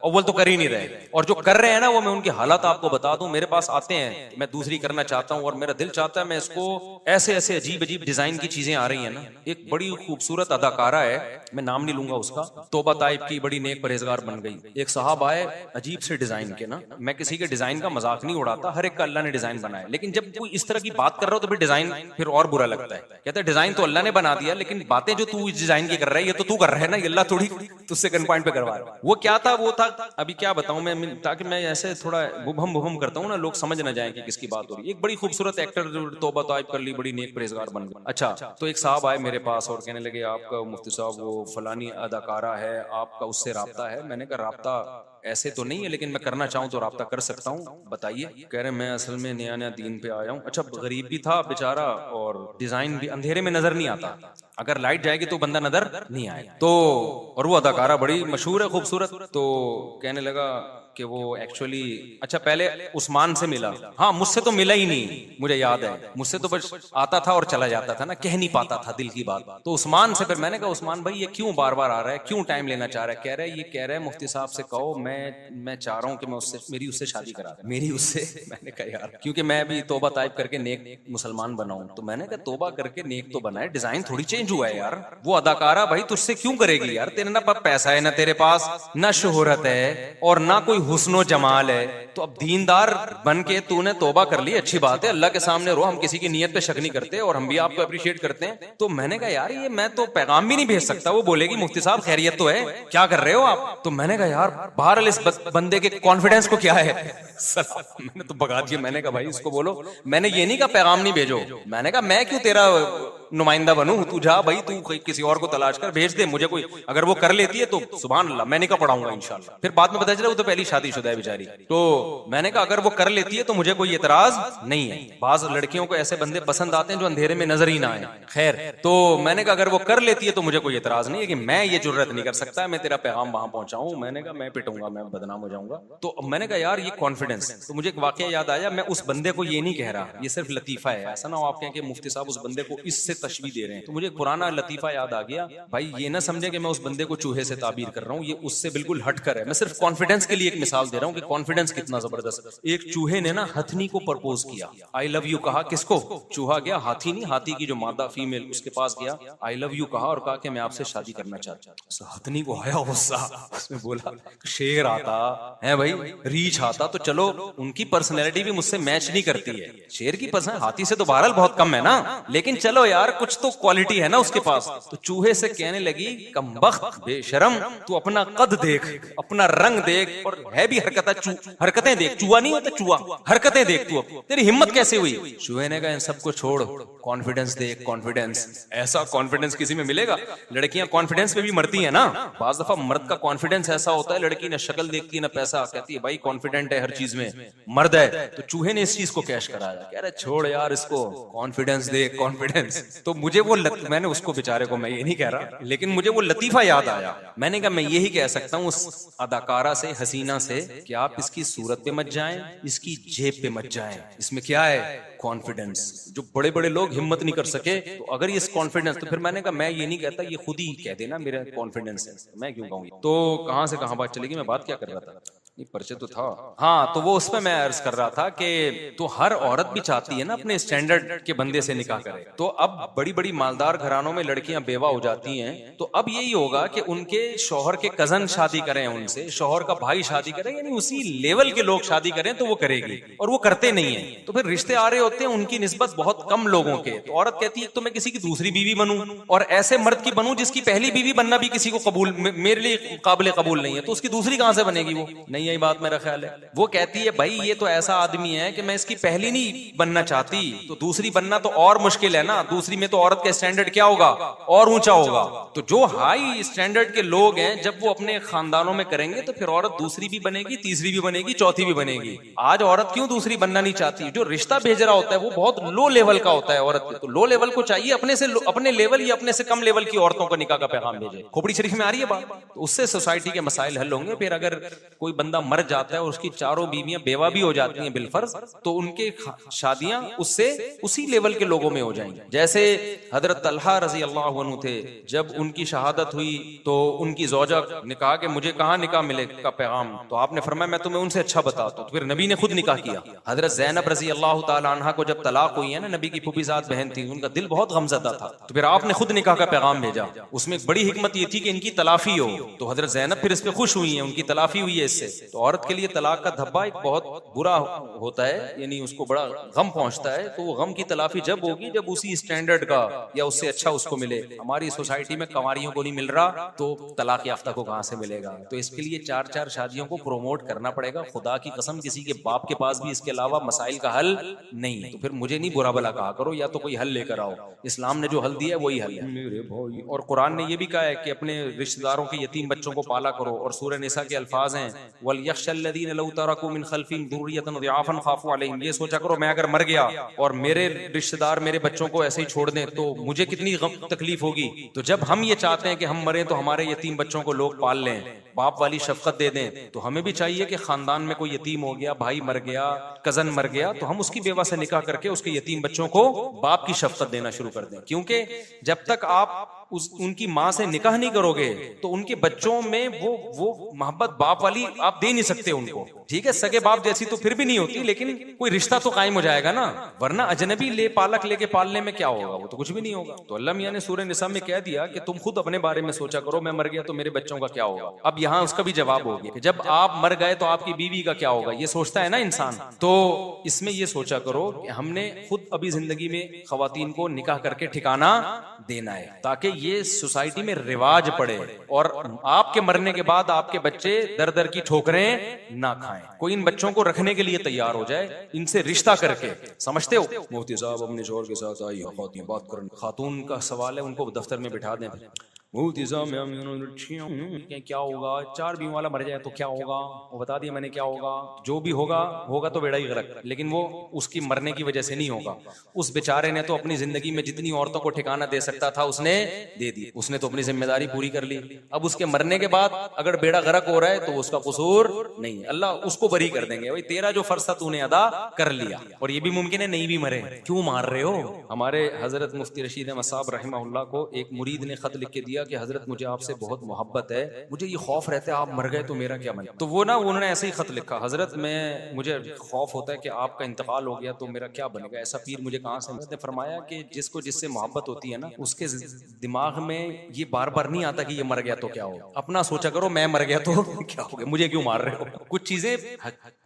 अव्वल तो कर ही नहीं रहे। और जो कर रहे हैं ना, वो मैं उनकी हालत आपको बता दूं, मेरे पास आते हैं, मैं दूसरी करना चाहता हूं और मेरा दिल चाहता है मैं इसको ऐसे अजीब डिजाइन की चीजें आ रही है ना। एक बड़ी खूबसूरत अदाकारा है, मैं नाम नहीं लूंगा उसका, तोबा ताइब की, बड़ी नेक परहेजगार बन गई। एक साहब आए अजीब से डिजाइन के ना, मैं किसी के डिजाइन का मजाक नहीं उड़ाता, हर एक का अल्लाह ने डिजाइन बनाया, लेकिन जब कोई इस तरह की बात कर रहा हो तो फिर डिजाइन फिर और बुरा लगता है। कहता है डिजाइन तो अल्लाह ने बना दिया, लेकिन बातें जो तू इस डिजाइन की कर रहा है ये तो तू कर रहा है ना, ये अल्लाह थोड़ी तुझसे गन पॉइंट पे करवा रहा है। वो क्या था, वो था, अभी क्या बताऊं मैं, ताकि मैं ऐसे थोड़ा बुभम करता हूँ ना, लोग समझ ना जाए कि किसकी बात हो रही है। एक बड़ी खूबसूरत एक्टर तौबा ताइब कर ली, बड़ी नेक परहेजगार बन गई। अच्छा, तो एक साहब आए मेरे पास और कहने लगे आपका मुफ्ती साहब वो फलानी अदाकारा है, आपका उससे राब्ता है। मैंने कहा राब्ता ऐसे तो नहीं है, लेकिन मैं करना चाहूं तो राब्ता कर सकता हूं, बताइए। कह रहे मैं असल में नया दीन पे आया हूं। अच्छा, गरीब भी था बेचारा और डिजाइन भी अंधेरे में नजर नहीं आता, अगर लाइट जाएगी तो बंदा नजर नहीं आए। तो और वो अदाकारा बड़ी मशहूर है, खूबसूरत। तो कहने लगा कि वो एक्चुअली, अच्छा पहले उस्मान से मिला, हाँ मुझसे तो मिला ही नहीं, मुझे याद है, मुझसे तो बस आता था और चला जाता था ना, कह नहीं पाता था दिल की बात। तो उस्मान से फिर मैंने कहा उस्मान भाई ये क्यों बार बार आ रहा है, क्यों टाइम लेना चाह रहा है? कह रहा है मुफ्ती साहब से कहो मैं चाह रहा हूँ कि मैं मेरी उससे शादी करा दूं, मेरी उससे। मैंने कहा यार, क्योंकि मैं भी तौबा ताइब करके नेक मुसलमान बनाऊं। तो मैंने कहा तौबा करके नेक तो बनाए, डिजाइन थोड़ी चेंज हुआ है यार। वो अदाकारा भाई तुझसे क्यों करेगी यार? तेरे ना पैसा है, ना तेरे पास ना शोहरत है और ना कोई हुस्नो जमाल है। तो अब दीनदार बन के तूने तौबा कर ली, अच्छी बात है, अल्लाह के सामने रो, हम किसी की नीयत पे शक नहीं करते और हम भी आपको अप्रिशिएट करते हैं। तो मैंने कहा यार ये मैं तो पैगाम भी नहीं भेज सकता, वो बोलेगी मुफ्ती साहब खैरियत तो है, क्या कर रहे हो आप? तो मैंने कहा यार बहरहाल इस बंदे के कॉन्फिडेंस को क्या है। मैंने तो भगा दिया, मैंने कहा भाई इसको बोलो, मैंने ये नहीं कहा पैगाम नहीं भेजो, मैंने कहा मैं क्यों तेरा नुमाइंदा बनूं, तू जा भाई, तू किसी और को तलाश कर भेज दे मुझे, कोई अगर वो कर लेती है तो सुभान अल्लाह, मैं नहीं का पढ़ाऊंगा इंशाल्लाह। फिर बाद में पता चला वो तो पहली शादीशुदा है बेचारी। तो मैंने कहा अगर वो कर लेती है तो मुझे कोई एतराज नहीं है। बाज लड़कियों को ऐसे बंदे पसंद आते हैं जो अंधेरे में नजर ही ना आए। खैर, तो मैंने कहा अगर वो कर लेती है तो मुझे कोई एतराज नहीं है, कि मैं ये जुर्रत नहीं कर सकता मैं तेरा पैगाम वहां पहुंचाऊं। मैंने कहा मैं पिटूंगा, मैं बदनाम हो जाऊंगा। तो मैंने कहा यार ये कॉन्फिडेंस, तो मुझे एक वाकया याद आया, मैं उस बंदे को ये नहीं कह रहा, ये सिर्फ लतीफा है, ऐसा ना हो आप कहें कि मुफ्ती साहब उस बंदे को इससे तशबीह दे रहे हैं। तो मुझे पुराना लतीफा याद आ गया, भाई ये ना समझे कि मैं उस बंदे को चूहे से ताबीर कर रहा हूँ, ये उससे बिल्कुल हट कर है। मैं सिर्फ कॉन्फिडेंस के लिए एक मिसाल दे रहा हूँ कि कॉन्फिडेंस कितना जबरदस्त। एक चूहे ने ना हथनी को प्रपोज किया, आई लव यू कहा। किसको? चूहा गया, हाथी नहीं, हाथी की जो मादा फीमेल उसके पास गया, आई लव यू कहा और कहा कि मैं आपसे शादी करना चाहता हूँ। हथनी को आया गुस्सा, उसने बोला शेर आता है भाई, रीछ आता तो चलो, उनकी पर्सनैलिटी भी मुझसे मैच नहीं करती है, शेर की पर्सनल हाथी से तो बहरहाल बहुत कम है ना, लेकिन चलो यार कुछ तो क्वालिटी है ना उसके पास। तो चूहे से कहने लगी कमबख्त बेशरम, तू अपना कद देख, अपना रंग देख, और है भी हरकतें देख, चूहा नहीं होता चूहा, हरकतें देख, तू तेरी हिम्मत कैसे हुई? चूहे ने कहा इन सबको छोड़, कॉन्फिडेंस देख, कॉन्फिडेंस। ऐसा कॉन्फिडेंस किसी में मिलेगा? लड़कियां कॉन्फिडेंस पे भी मरती है ना, बाज दफा मर्द का कॉन्फिडेंस ऐसा होता है, लड़की ना शक्ल देखती है ना पैसा, कहती है भाई कॉन्फिडेंट है हर चीज में, मर्द है। तो चूहे ने इस चीज को कैश कराया, कह रहे छोड़ यार इसको, कॉन्फिडेंस दे, कॉन्फिडेंस। तो मुझे वो मैंने उसको बेचारे को, मैं ये नहीं कह रहा, लेकिन मुझे वो लतीफा याद आया। मैंने कहा मैं यही कह सकता हूँ उस अदाकारा से, हसीना से, कि आप इसकी सूरत पे मत जाएं, इसकी जेब पे मत जाएं, इसमें क्या है? कॉन्फिडेंस। जो बड़े बड़े लोग हिम्मत नहीं कर सके, तो अगर ये कॉन्फिडेंस, तो फिर मैंने कहा मैं ये नहीं कहता, ये खुद ही कह देना मेरा कॉन्फिडेंस है, मैं क्यों कहूँ। तो कहां से कहां बात चलेगी, मैं बात क्या कर रहा था, परिचय तो था, हाँ, तो वो उसमें मैं अर्ज कर रहा था कि तो हर औरत भी चाहती है ना अपने स्टैंडर्ड के बंदे से निकाह करे। तो अब बड़ी बड़ी मालदार घरानों में लड़कियां बेवा हो जाती हैं, तो अब यही होगा कि उनके शौहर के कजन शादी करें उनसे, शौहर का भाई शादी करे, यानी उसी लेवल के लोग शादी करें तो वो करेगी, और वो करते नहीं है। तो फिर रिश्ते आ रहे होते हैं उनकी निस्बत बहुत कम लोगों के। तो औरत कहती है तो मैं किसी की दूसरी बीवी बनूं, और ऐसे मर्द की बनूं जिसकी पहली बीवी बनना भी किसी को कबूल, मेरे लिए काबिल कबूल नहीं है, तो उसकी दूसरी कहां से बनेगी? वो नहीं, यही बात मेरा ख्याल है। वो कहती है भाई ये तो ऐसा आदमी है कि मैं इसकी पहली नहीं बनना चाहती, तो दूसरी बनना तो और मुश्किल है ना, दूसरी में तो औरत का स्टैंडर्ड क्या होगा? और ऊंचा होगा। तो जो हाई स्टैंडर्ड के लोग हैं, जब वो अपने खानदानों में करेंगे तो फिर औरत दूसरी भी बनेगी, तीसरी भी बनेगी, चौथी भी बनेगी। आज औरत क्यों दूसरी बनना नहीं चाहती? जो रिश्ता भेज रहा होता है वो बहुत लो लेवल का होता है औरत, तो लो लेवल को चाहिए अपने लेवल या अपने से कम लेवल की औरतों को निकाह का पैगाम भेजे। खोपड़ी शरीफ में आ रही है बात, तो उससे सोसाइटी के मसाइल हल होंगे। फिर अगर कोई बंदा मर जाता है और उसकी चारों बीवियां बेवा भी हो जाती हैं बिलफर्ज, तो उनके शादियां उससे उसी लेवल के लोगों में हो जाएंगी। जैसे हजरत तलहा रजी अल्लाह अन्हु थे, जब उनकी शहादत हुई तो उनकी ज़ौजा ने कहा कि मुझे कहाँ निकाह मिलेगा पैगाम, तो आपने फरमाया मैं तुम्हें उनसे अच्छा बताता हूं। तो फिर नबी ने खुद निकाह किया। हजरत ज़ैनब रजी अल्लाह तआला अन्हा को जब तलाक हुई है ना, नबी की फूफीज़ाद बहन थी, उनका दिल बहुत गमज़दा था, तो फिर आपने खुद निकाह का पैगाम भेजा। उसमें एक बड़ी हिकमत ये थी कि इनकी तलाफी हो, तो हजरत ज़ैनब फिर इस पे खुश हुई है, उनकी तलाफी हुई है इससे। तो औरत के लिए तलाक का धब्बा एक बहुत बुरा होता है, यानी उसको बड़ा गम पहुंचता है। तो वो गम की तलाफी जब होगी जब उसी स्टैंडर्ड का या उससे अच्छा उसको मिले। हमारी सोसाइटी में कंवारियों को नहीं मिल रहा तो तलाक याफ्ता को कहां से मिलेगा? तो इसके लिए 4-4 शादियों को प्रोमोट करना पड़ेगा। खुदा की कसम किसी के बाप के पास भी इसके अलावा मसाइल का हल नहीं है। तो फिर मुझे नहीं बुरा भला कहा करो, या तो कोई हल लेकर आओ। इस्लाम ने जो हल दिया है वही हल है मेरे भाई। और कुरान ने यह भी कहा है कि अपने रिश्तेदारों के यतीम बच्चों को पाला करो, और सूरह निसा के अल्फाज हैं वल यख्शल्लज़ीना लौ तरकू मिन खल्फिहिम ज़ुर्रियतन ज़िआफन ख़ाफ़ू अलैहिम। ये सोचा करो मैं अगर मर गया और मेरे रिश्तेदार मेरे बच्चों को ऐसे ही छोड़ दें तो मुझे कितनी तकलीफ होगी। तो जब हम ये चाहते हैं कि हम मरें तो हमारे यतीम बच्चों को लोग पाल लें, बाप वाली शफकत दे दें, तो हमें भी चाहिए कि खानदान में कोई यतीम हो गया, भाई मर गया, कजन मर गया, तो हम उसकी बेवा से निकाह करके उसके यतीम बच्चों को बाप की शफकत देना शुरू कर दें। क्योंकि जब तक आप उनकी माँ से निकाह नहीं करोगे तो उनके बच्चों में वो मोहब्बत बाप वाली आप दे नहीं सकते उनको। ठीक है, सगे बाप जैसी तो फिर भी नहीं होती, लेकिन कोई रिश्ता तो कायम हो जाएगा ना, वरना अजनबी ले पालक लेके पालने में क्या होगा, वो तो कुछ भी नहीं होगा। तो अल्लाह मियां ने सूरह निसा में कह दिया कि तुम खुद अपने बारे में सोचा करो, मैं मर गया तो मेरे बच्चों का क्या होगा। अब यहाँ उसका भी जवाब हो गया कि जब आप मर गए तो आपकी बीवी का क्या होगा, ये सोचता है ना इंसान। तो इसमें ये सोचा करो कि हमने खुद अभी जिंदगी में खवातीन को निकाह करके ठिकाना देना है, ताकि ये सोसाइटी में रिवाज पड़े और आपके मरने के बाद आपके बच्चे दर दर की ठोकरें ना खाएं। कोई इन बच्चों को रखने के लिए तैयार हो जाए, इनसे रिश्ता करके। समझते हो, मुफ्ती साहब अपने शौहर के साथ आई खातून बात करने, खातून का सवाल है, उनको दफ्तर में बिठा दें। मुफ्ती साहब क्या होगा, 4 बीवी वाला मर जाए तो क्या होगा, वो बता दिया मैंने क्या होगा, जो भी होगा होगा तो बेड़ा ही गलत, लेकिन वो उसकी मरने की वजह से नहीं होगा। उस बेचारे ने तो अपनी जिंदगी में जितनी औरतों को ठिकाना दे सकता था उसने दे दी, उसने तो अपनी जिम्मेदारी पूरी कर ली। अब उसके मरने के बाद अगर बेड़ा गर्क हो रहा है तो उसका कसूर नहीं, अल्लाह उसको बरी कर देंगे, भाई तेरा जो फर्ज था तूने अदा कर लिया। और ये भी मुमकिन है नहीं भी मरे, क्यों मार रहे हो। हमारे हजरत मुफ्ती रशीद अहमद साहब रहमहुल्लाह को एक मुरीद ने खत लिख के दिया कि हजरत मुझे आपसे बहुत मोहब्बत है, मुझे ये खौफ रहता है आप मर गए तो मेरा क्या बने। तो वो ना उन्होंने ऐसे ही खत लिखा, हजरत मुझे खौफ होता है कि आपका इंतकाल हो गया तो मेरा क्या बनेगा, ऐसा पीर मुझे कहाँ से। उसने फरमाया कि जिसको जिससे मोहब्बत होती है ना, उसके दिमाग में ये बार बार नहीं आता कि ये मर गया तो क्या हो। अपना सोचा करो मैं मर गया तो क्या हो गया, मुझे क्यों मार रहे हो। कुछ चीजें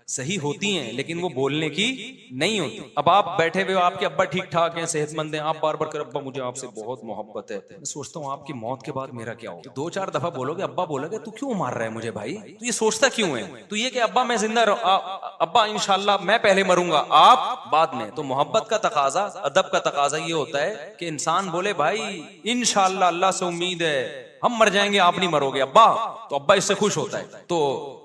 सही होती हैं लेकिन वो बोलने की नहीं होती। अब आप बैठे हुए हो, आपके अब्बा ठीक ठाक हैं, सेहतमंद हैं, आप बार बार कर अब्बा मुझे आपसे बहुत मोहब्बत है, मैं सोचता हूँ आपकी मौत के बाद मेरा क्या होगा। 2-4 दफा बोलोगे, अब्बा बोलोगे तू क्यों मार रहा है मुझे भाई, तू ये सोचता क्यों है, तू ये कि अब्बा मैं जिंदा अब्बा इंशाल्लाह मैं पहले मरूंगा आप बाद में। तो मोहब्बत का तकाजा, अदब का तकाजा ये होता है कि इंसान बोले भाई इंशाल्लाह अल्लाह से उम्मीद है हम मर जाएंगे आप नहीं मरोगे अब्बा, तो अब्बा इससे खुश होता है। तो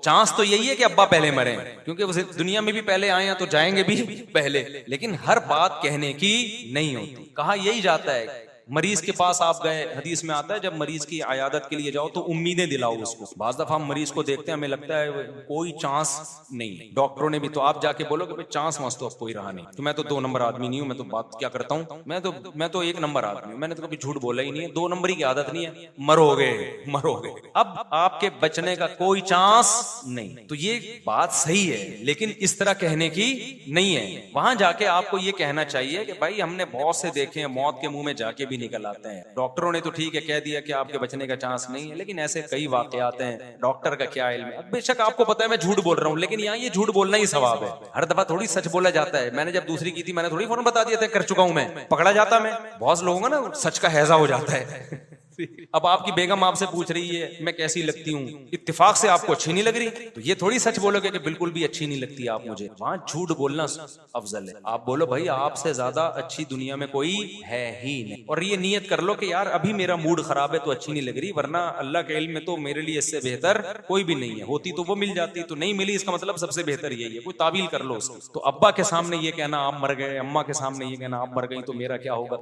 चांस तो यही है कि अब्बा पहले मरे, क्योंकि वो दुनिया में भी पहले आए हैं तो जाएंगे भी पहले। लेकिन हर बात कहने की नहीं होती। कहा यही जाता है, मरीज के पास आप गए, हदीस में आता है जब मरीज की आयादत के लिए जाओ तो उम्मीदें दिलाओ उसको। बाज़ दफा हम मरीज को देखते हैं हमें लगता है कोई चांस नहीं है, डॉक्टरों ने भी, तो आप जाके बोलो कि भाई चांस वांस तो अब कोई रहा नहीं, तो मैं तो 2 नंबर आदमी नहीं हूं, मैं तो बात क्या करता हूं, मैं तो 1 नंबर आदमी हूं, मैंने तो कभी झूठ बोला ही नहीं है, 2 नंबरी की आदत नहीं है, मरोगे। अब आपके बचने का कोई चांस नहीं। तो ये बात सही है लेकिन इस तरह कहने की नहीं है। वहां जाके आपको ये कहना चाहिए कि भाई हमने बहुत से देखे हैं मौत के मुंह में जाके भी निकल आते हैं। डॉक्टरों ने तो ठीक है कह दिया कि आपके बचने का चांस नहीं है, लेकिन ऐसे कई वाकयात हैं, डॉक्टर का क्या इल्म है। बेशक आपको पता है मैं झूठ बोल रहा हूँ, लेकिन यहाँ ये झूठ बोलना ही सवाब है। हर दफा थोड़ी सच बोला जाता है। मैंने जब दूसरी की थी मैंने थोड़ी फौरन बता दिया था कर चुका हूं मैं, पकड़ा जाता मैं। बहुत लोगों का ना सच का हैजा हो जाता है। अब आपकी बेगम आपसे पूछ रही है मैं कैसी लगती हूँ, इत्तेफाक से आपको अच्छी नहीं लग रही, तो ये थोड़ी सच बोलोगे कि बिल्कुल भी अच्छी नहीं लगती आप मुझे। वहां झूठ बोलना अफजल है। आप बोलो भाई आपसे ज्यादा अच्छी दुनिया में कोई है ही नहीं, और ये नियत कर लो कि यार अभी मेरा मूड खराब है तो अच्छी नहीं लग रही, वरना अल्लाह के इल्म में तो मेरे लिए इससे बेहतर कोई भी नहीं है। होती तो वो मिल जाती, तो नहीं मिली इसका मतलब सबसे बेहतर यही है। कोई ताबील कर लो उसको। तो अब्बा के सामने ये कहना आप मर गए, अम्मा के सामने ये कहना आप मर गई तो मेरा क्या होगा,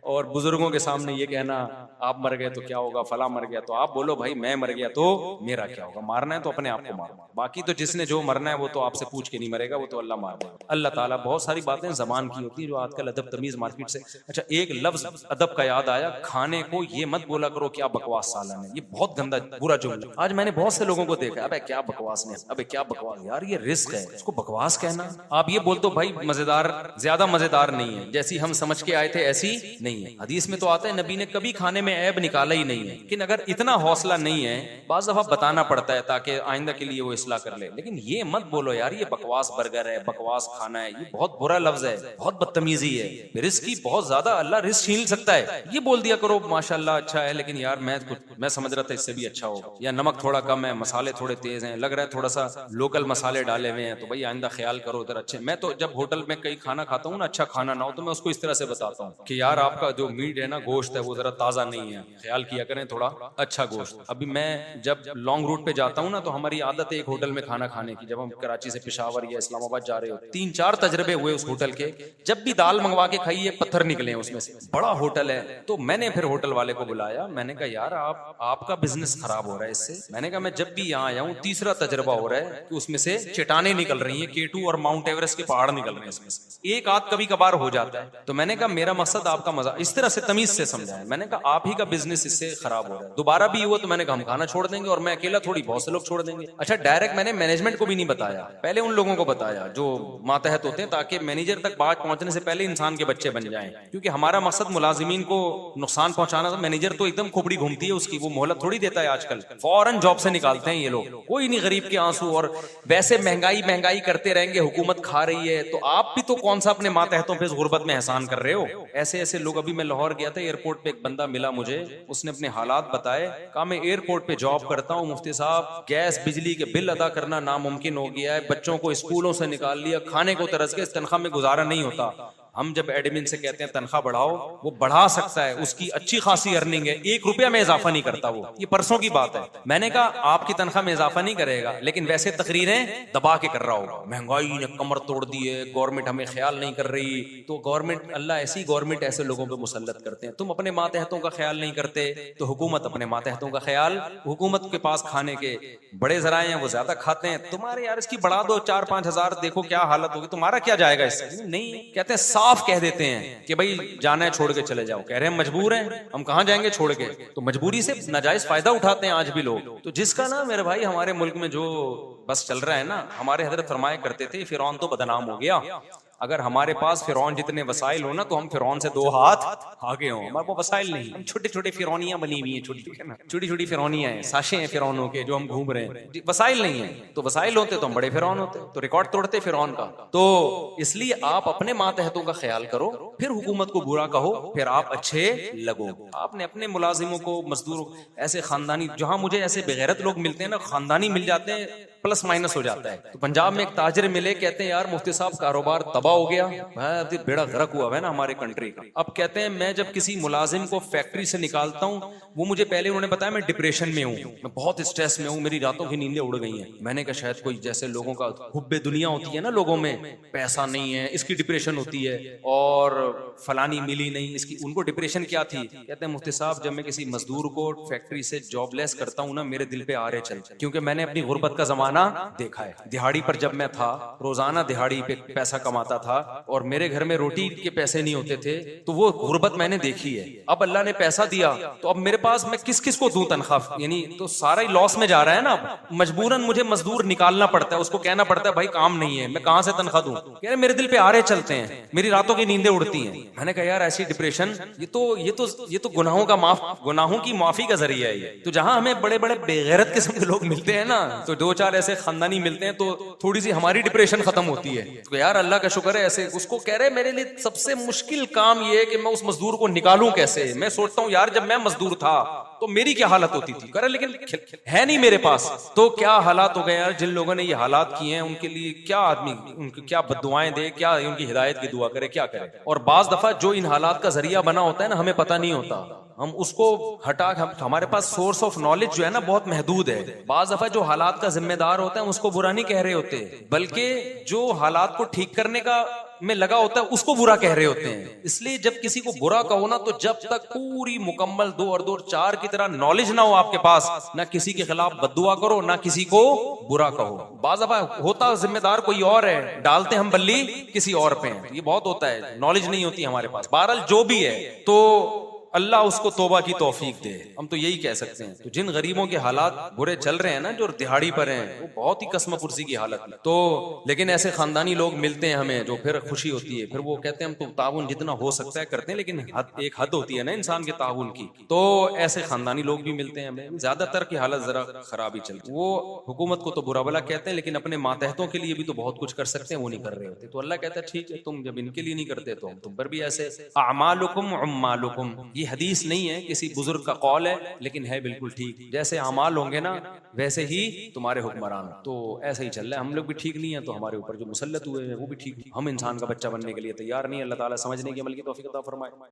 और बुजुर्गों के सामने ये कहना आप मर गए तो क्या होगा, फला मर गया, तो आप बोलो भाई मैं मर गया तो मेरा क्या होगा। मारना है तो अपने आप को मारो, बाकी तो जिसने जो मरना है वो तो आपसे पूछ के नहीं मरेगा, वो तो अल्लाह मार देगा। अल्लाह ताला बहुत सारी बातें जबान की होती है जो आजकल अदब तमीज मार्केट से। अच्छा एक लफ्ज अदब का याद आया, खाने को ये मत बोला करो क्या बकवास सालन है, ये बहुत गंदा बुरा जुमला। आज मैंने बहुत से लोगों को देखा, अबे क्या बकवास ने, अबे क्या बकवास, यार ये रिस्क है, उसको बकवास कहना। आप ये बोल दो भाई मजेदार, ज्यादा मजेदार नहीं है, जैसी हम समझ के आए थे ऐसी नहीं है। हदीस में तो आता है नबी ने कभी खाने में ऐब निकाला ही नहीं है, लेकिन अगर इतना हौसला नहीं है बाज़ दफा बताना पड़ता है ताकि आइंदा के लिए वो इस्लाह कर ले। लेकिन ये मत बोलो यार ये बकवास बर्गर है, बकवास खाना है, ये बहुत बुरा लफ्ज है, बहुत बदतमीजी है। रिस्क की बहुत ज्यादा अल्लाह रिस्क छीन सकता है। ये बोल दिया करो माशाल्लाह अच्छा है, लेकिन यार मैं समझ रहा था इससे भी अच्छा होगा, या नमक थोड़ा कम है, मसाले थोड़े तेज हैं, लग रहा है थोड़ा सा लोकल मसाले डाले हुए हैं, तो भाई आइंदा ख्याल करो उधर अच्छे। मैं तो जब होटल में कई खाना खाता हूँ ना, अच्छा खाना ना हो तो मैं उसको इस तरह से बताता हूँ कि यार आपका जो मीट है ना, गोश्त है, वो जरा ताज़ा नहीं है, ख्याल किया करें थोड़ा अच्छा गोश्त। अभी मैं जब लॉन्ग रूट पे जाता हूँ ना, तो हमारी आदत है एक होटल में खाना खाने की। जब हम कराची से पेशावर या इस्लामाबाद जा रहे हो, 3-4 तजर्बे हुए उस होटल के। जब भी दाल मंगवा के खाई, पत्थर निकले हैं उसमें से। बड़ा होटल है, तो मैंने फिर होटल वाले को बुलाया, मैंने कहा यार आपका बिजनेस खराब हो रहा है इससे। मैंने कहा मैं जब भी यहाँ आया हूँ, तीसरा तजर्बा हो रहा है कि उसमें से चट्टानें निकल रही है, K2 और माउंट एवरेस्ट के पहाड़ निकल रहे हैं इसमें से। एक आध कभी कभार हो जाता है। तो मैंने कहा मेरा मकसद आपका मजा, इस तरह से तमीज से समझाया। मैंने कहा आप ही का बिजनेस इससे खराब हो रहा है, दोबारा भी हुआ तो मैंने कहा हम खाना छोड़ देंगे, और मैं अकेला थोड़ी, बहुत से लोग छोड़ देंगे। अच्छा, डायरेक्ट मैंने मैनेजमेंट को भी नहीं बताया, पहले उन लोगों को बताया जो मातहत होते हैं, ताकि मैनेजर तक बात पहुंचने से पहले इंसान के बच्चे बन जाएं। क्योंकि हमारा मकसद मुलाजिमीन को नुकसान पहुंचाना था। मैनेजर तो एकदम खोपड़ी घूमती है उसकी, वो मोहलत थोड़ी देता है आजकल, फौरन जॉब से निकालते हैं ये लोग। कोई नहीं गरीब के आंसू, और वैसे महंगाई करते रहेंगे, हुकूमत खा रही है, तो आप भी तो कौन सा अपने मातहतों पे गुर्बत में एहसान कर रहे हो। ऐसे ऐसे लोग। अभी मैं लाहौर गया था, एयरपोर्ट पे एक बंदा मिला मुझे, उसने अपने हालात बताए। कहा मैं एयरपोर्ट पे जॉब करता हूँ मुफ्ती साहब, गैस बिजली के बिल अदा करना नामुमकिन हो गया है, बच्चों को स्कूलों से निकाल लिया, खाने को तरस के, इस तनख्वाह में गुजारा नहीं होता। हम जब एडमिन से कहते हैं तनख्वाह बढ़ाओ, वो बढ़ा सकता है, उसकी अच्छी खासी अर्निंग है, 1 रुपया में इजाफा नहीं करता वो। ये परसों की बात है। मैंने कहा आपकी तनख्वाह में इजाफा नहीं करेगा, लेकिन वैसे तकरीरें दबा के कर रहा होगा, महंगाई ने कमर तोड़ दी है, गवर्नमेंट हमें ख्याल नहीं कर रही। तो गवर्नमेंट, अल्लाह ऐसी गवर्नमेंट ऐसे लोगों पे मुसल्लत करते हैं। तुम अपने मातहतों का ख्याल नहीं करते, तो हुकूमत अपने मातहतों का ख्याल, हुकूमत के पास खाने के बड़े जराए हैं, वो ज्यादा खाते हैं। तुम्हारे यार इसकी बढ़ा दो 4-5 हजार, देखो क्या हालत होगी, तुम्हारा क्या जाएगा इससे। नहीं, कहते हैं साफ कह देते हैं कि भाई जाना है छोड़ के चले जाओ। कह रहे हैं मजबूर हैं, हम कहां जाएंगे छोड़ के। तो मजबूरी से नाजायज फायदा उठाते हैं आज भी लोग। तो जिसका ना मेरे भाई हमारे मुल्क में जो बस चल रहा है ना, हमारे हजरत फरमाया करते थे फिरौन तो बदनाम हो गया। अगर हमारे पास फिरौन जितने वसाइल हो ना, तो हम फिरौन से 2 हाथ आगे हो। हमारे पास वसाइल नहीं, हम छोटे छोटे फिरौनियां बनी हुई हैं, छोटी छोटी फिरौनियां हैं, साशे हैं फिरौनों के जो हम घूम रहे हैं। वसाइल नहीं है, तो वसाइल होते तो हम बड़े फिरौन होते, तो रिकॉर्ड तोड़ते फिरौन का। तो इसलिए आप अपने मातहतों का ख्याल करो, फिर हुकूमत को बुरा कहो, फिर आप अच्छे लगो। आपने अपने मुलाजिमों को, मजदूरों, ऐसे खानदानी, जहां मुझे ऐसे बेगैरत लोग मिलते हैं ना, खानदानी मिल जाते हैं, प्लस माइनस हो जाता है। तो पंजाब में एक ताजिर मिले, कहते हैं यार मुफ्ती साहब कारोबार तबाह हो गया, बेड़ा गर्क हुआ है ना हमारे कंट्री का। अब कहते हैं मैं जब किसी मुलाजिम को फैक्ट्री से निकालता हूँ, वो मुझे पहले उन्होंने बताया मैं डिप्रेशन में हूँ, मैं बहुत स्ट्रेस में हूँ, मेरी रातों की नींदें उड़ गई हैं। मैंने कहा शायद कोई, जैसे लोगों का हुब्बे दुनिया होती है ना, लोगों में पैसा नहीं है, इसकी डिप्रेशन होती है, और फलानी मिली नहीं, इसकी, उनको डिप्रेशन क्या थी। कहते हैं मुफ्ती साहब जब मैं किसी मजदूर को फैक्ट्री से जॉबलेस करता हूँ ना, मेरे दिल पे आरे चलते, क्योंकि मैंने अपनी गुर्बत का जमाना देखा है। दिहाड़ी पर जब मैं था, रोजाना दिहाड़ी पे पैसा कमाता था, और मेरे घर में रोटी के पैसे नहीं होते थे, तो वो गुर्बत मैंने देखी है। अब अल्लाह ने पैसा दिया, तो अब मेरे पास, मैं किस किस को दूं तनख्वाह, यानी तो सारा ही लॉस में जा रहा है ना। अब मजबूरन मुझे मजदूर निकालना पड़ता है, उसको कहना पड़ता है भाई काम नहीं है, मैं कहां से तनख्वाह दूं। कह रहे मेरे दिल पे आरे चलते हैं, मेरी रातों की नींदें उड़ती हैं। मैंने कहा यार ऐसी डिप्रेशन, ये तो गुनाहों की माफी का जरिया है। तो जहां हमें बड़े बड़े बेगैरत किस्म के लोग मिलते हैं ना, तो 2-4 ऐसे खानदानी मिलते हैं, तो थोड़ी सी हमारी डिप्रेशन खत्म होती है। तो यार अल्लाह का शुक्र है ऐसे। उसको कह रहे मेरे लिए सबसे मुश्किल काम ये है कि मैं उस मजदूर को निकालूं कैसे। मैं सोचता हूं यार जब मैं मजदूर था तो मेरी क्या हालत होती थी, करे लेकिन है नहीं मेरे पास, तो क्या हालात हो गए यार। जिन लोगों ने ये हालात किए हैं उनके लिए क्या आदमी, उनकी क्या बद्दुआएं दे, क्या उनकी हिदायत की दुआ करे, क्या करे। और बाज दफा जो इन हालात का जरिया बना होता है ना, हमें पता नहीं होता, हम उसको हटा, हमारे पास सोर्स ऑफ नॉलेज जो है ना बहुत महदूद है। बाज दफा जो हालात का जिम्मेदार होता है उसको बुरा नहीं कह रहे होते, बल्कि जो हालात को ठीक करने का में लगा होता है उसको बुरा कह रहे होते हैं। इसलिए जब किसी को बुरा कहो ना, तो जब तक पूरी मुकम्मल 2 और 2 4 की तरह नॉलेज ना हो आपके पास, ना किसी के खिलाफ बद्दुआ करो, ना किसी को बुरा कहो। बाज़ दफा होता जिम्मेदार कोई और है, डालते हम बल्ली किसी और पे हैं, ये बहुत होता है, नॉलेज नहीं होती हमारे पास। बहरहाल जो भी है, तो अल्लाह उसको तौबा की तौफीक दे, हम तो यही कह सकते हैं। तो जिन गरीबों के हालात बुरे चल रहे हैं ना, जो दिहाड़ी पर हैं, वो बहुत ही कसम पुरसी की हालत है। तो लेकिन ऐसे खानदानी लोग मिलते हैं हमें, जो फिर खुशी होती है, फिर वो कहते हैं हम तो ताउन जितना हो सकता है करते हैं, लेकिन एक हद होती है ना इंसान के ताउन की। तो ऐसे खानदानी लोग भी मिलते हैं हमें। ज्यादातर की हालत जरा खराब ही चलती है। वो हुकूमत को तो बुरा भला कहते हैं, लेकिन अपने मातहतों के लिए भी तो बहुत कुछ कर सकते हैं, वो नहीं कर रहे होते। तो अल्लाह कहता है ठीक है, तुम जब इनके लिए नहीं करते तो हम तुम पर भी ऐसे। अमालुकुम उम्मालुकुम, ये हदीस नहीं है, किसी बुजुर्ग का कौल है, लेकिन है बिल्कुल ठीक। जैसे अमाल होंगे ना, वैसे ही तुम्हारे हुक्मरान। तो ऐसे ही चल रहा है। हम लोग भी ठीक नहीं है, तो हमारे ऊपर जो मुसल्लत हुए हैं वो भी ठीक। हम इंसान का बच्चा बनने के लिए तैयार नहीं है। अल्लाह ताला समझने की, अमल की तौफीक अता फरमाए।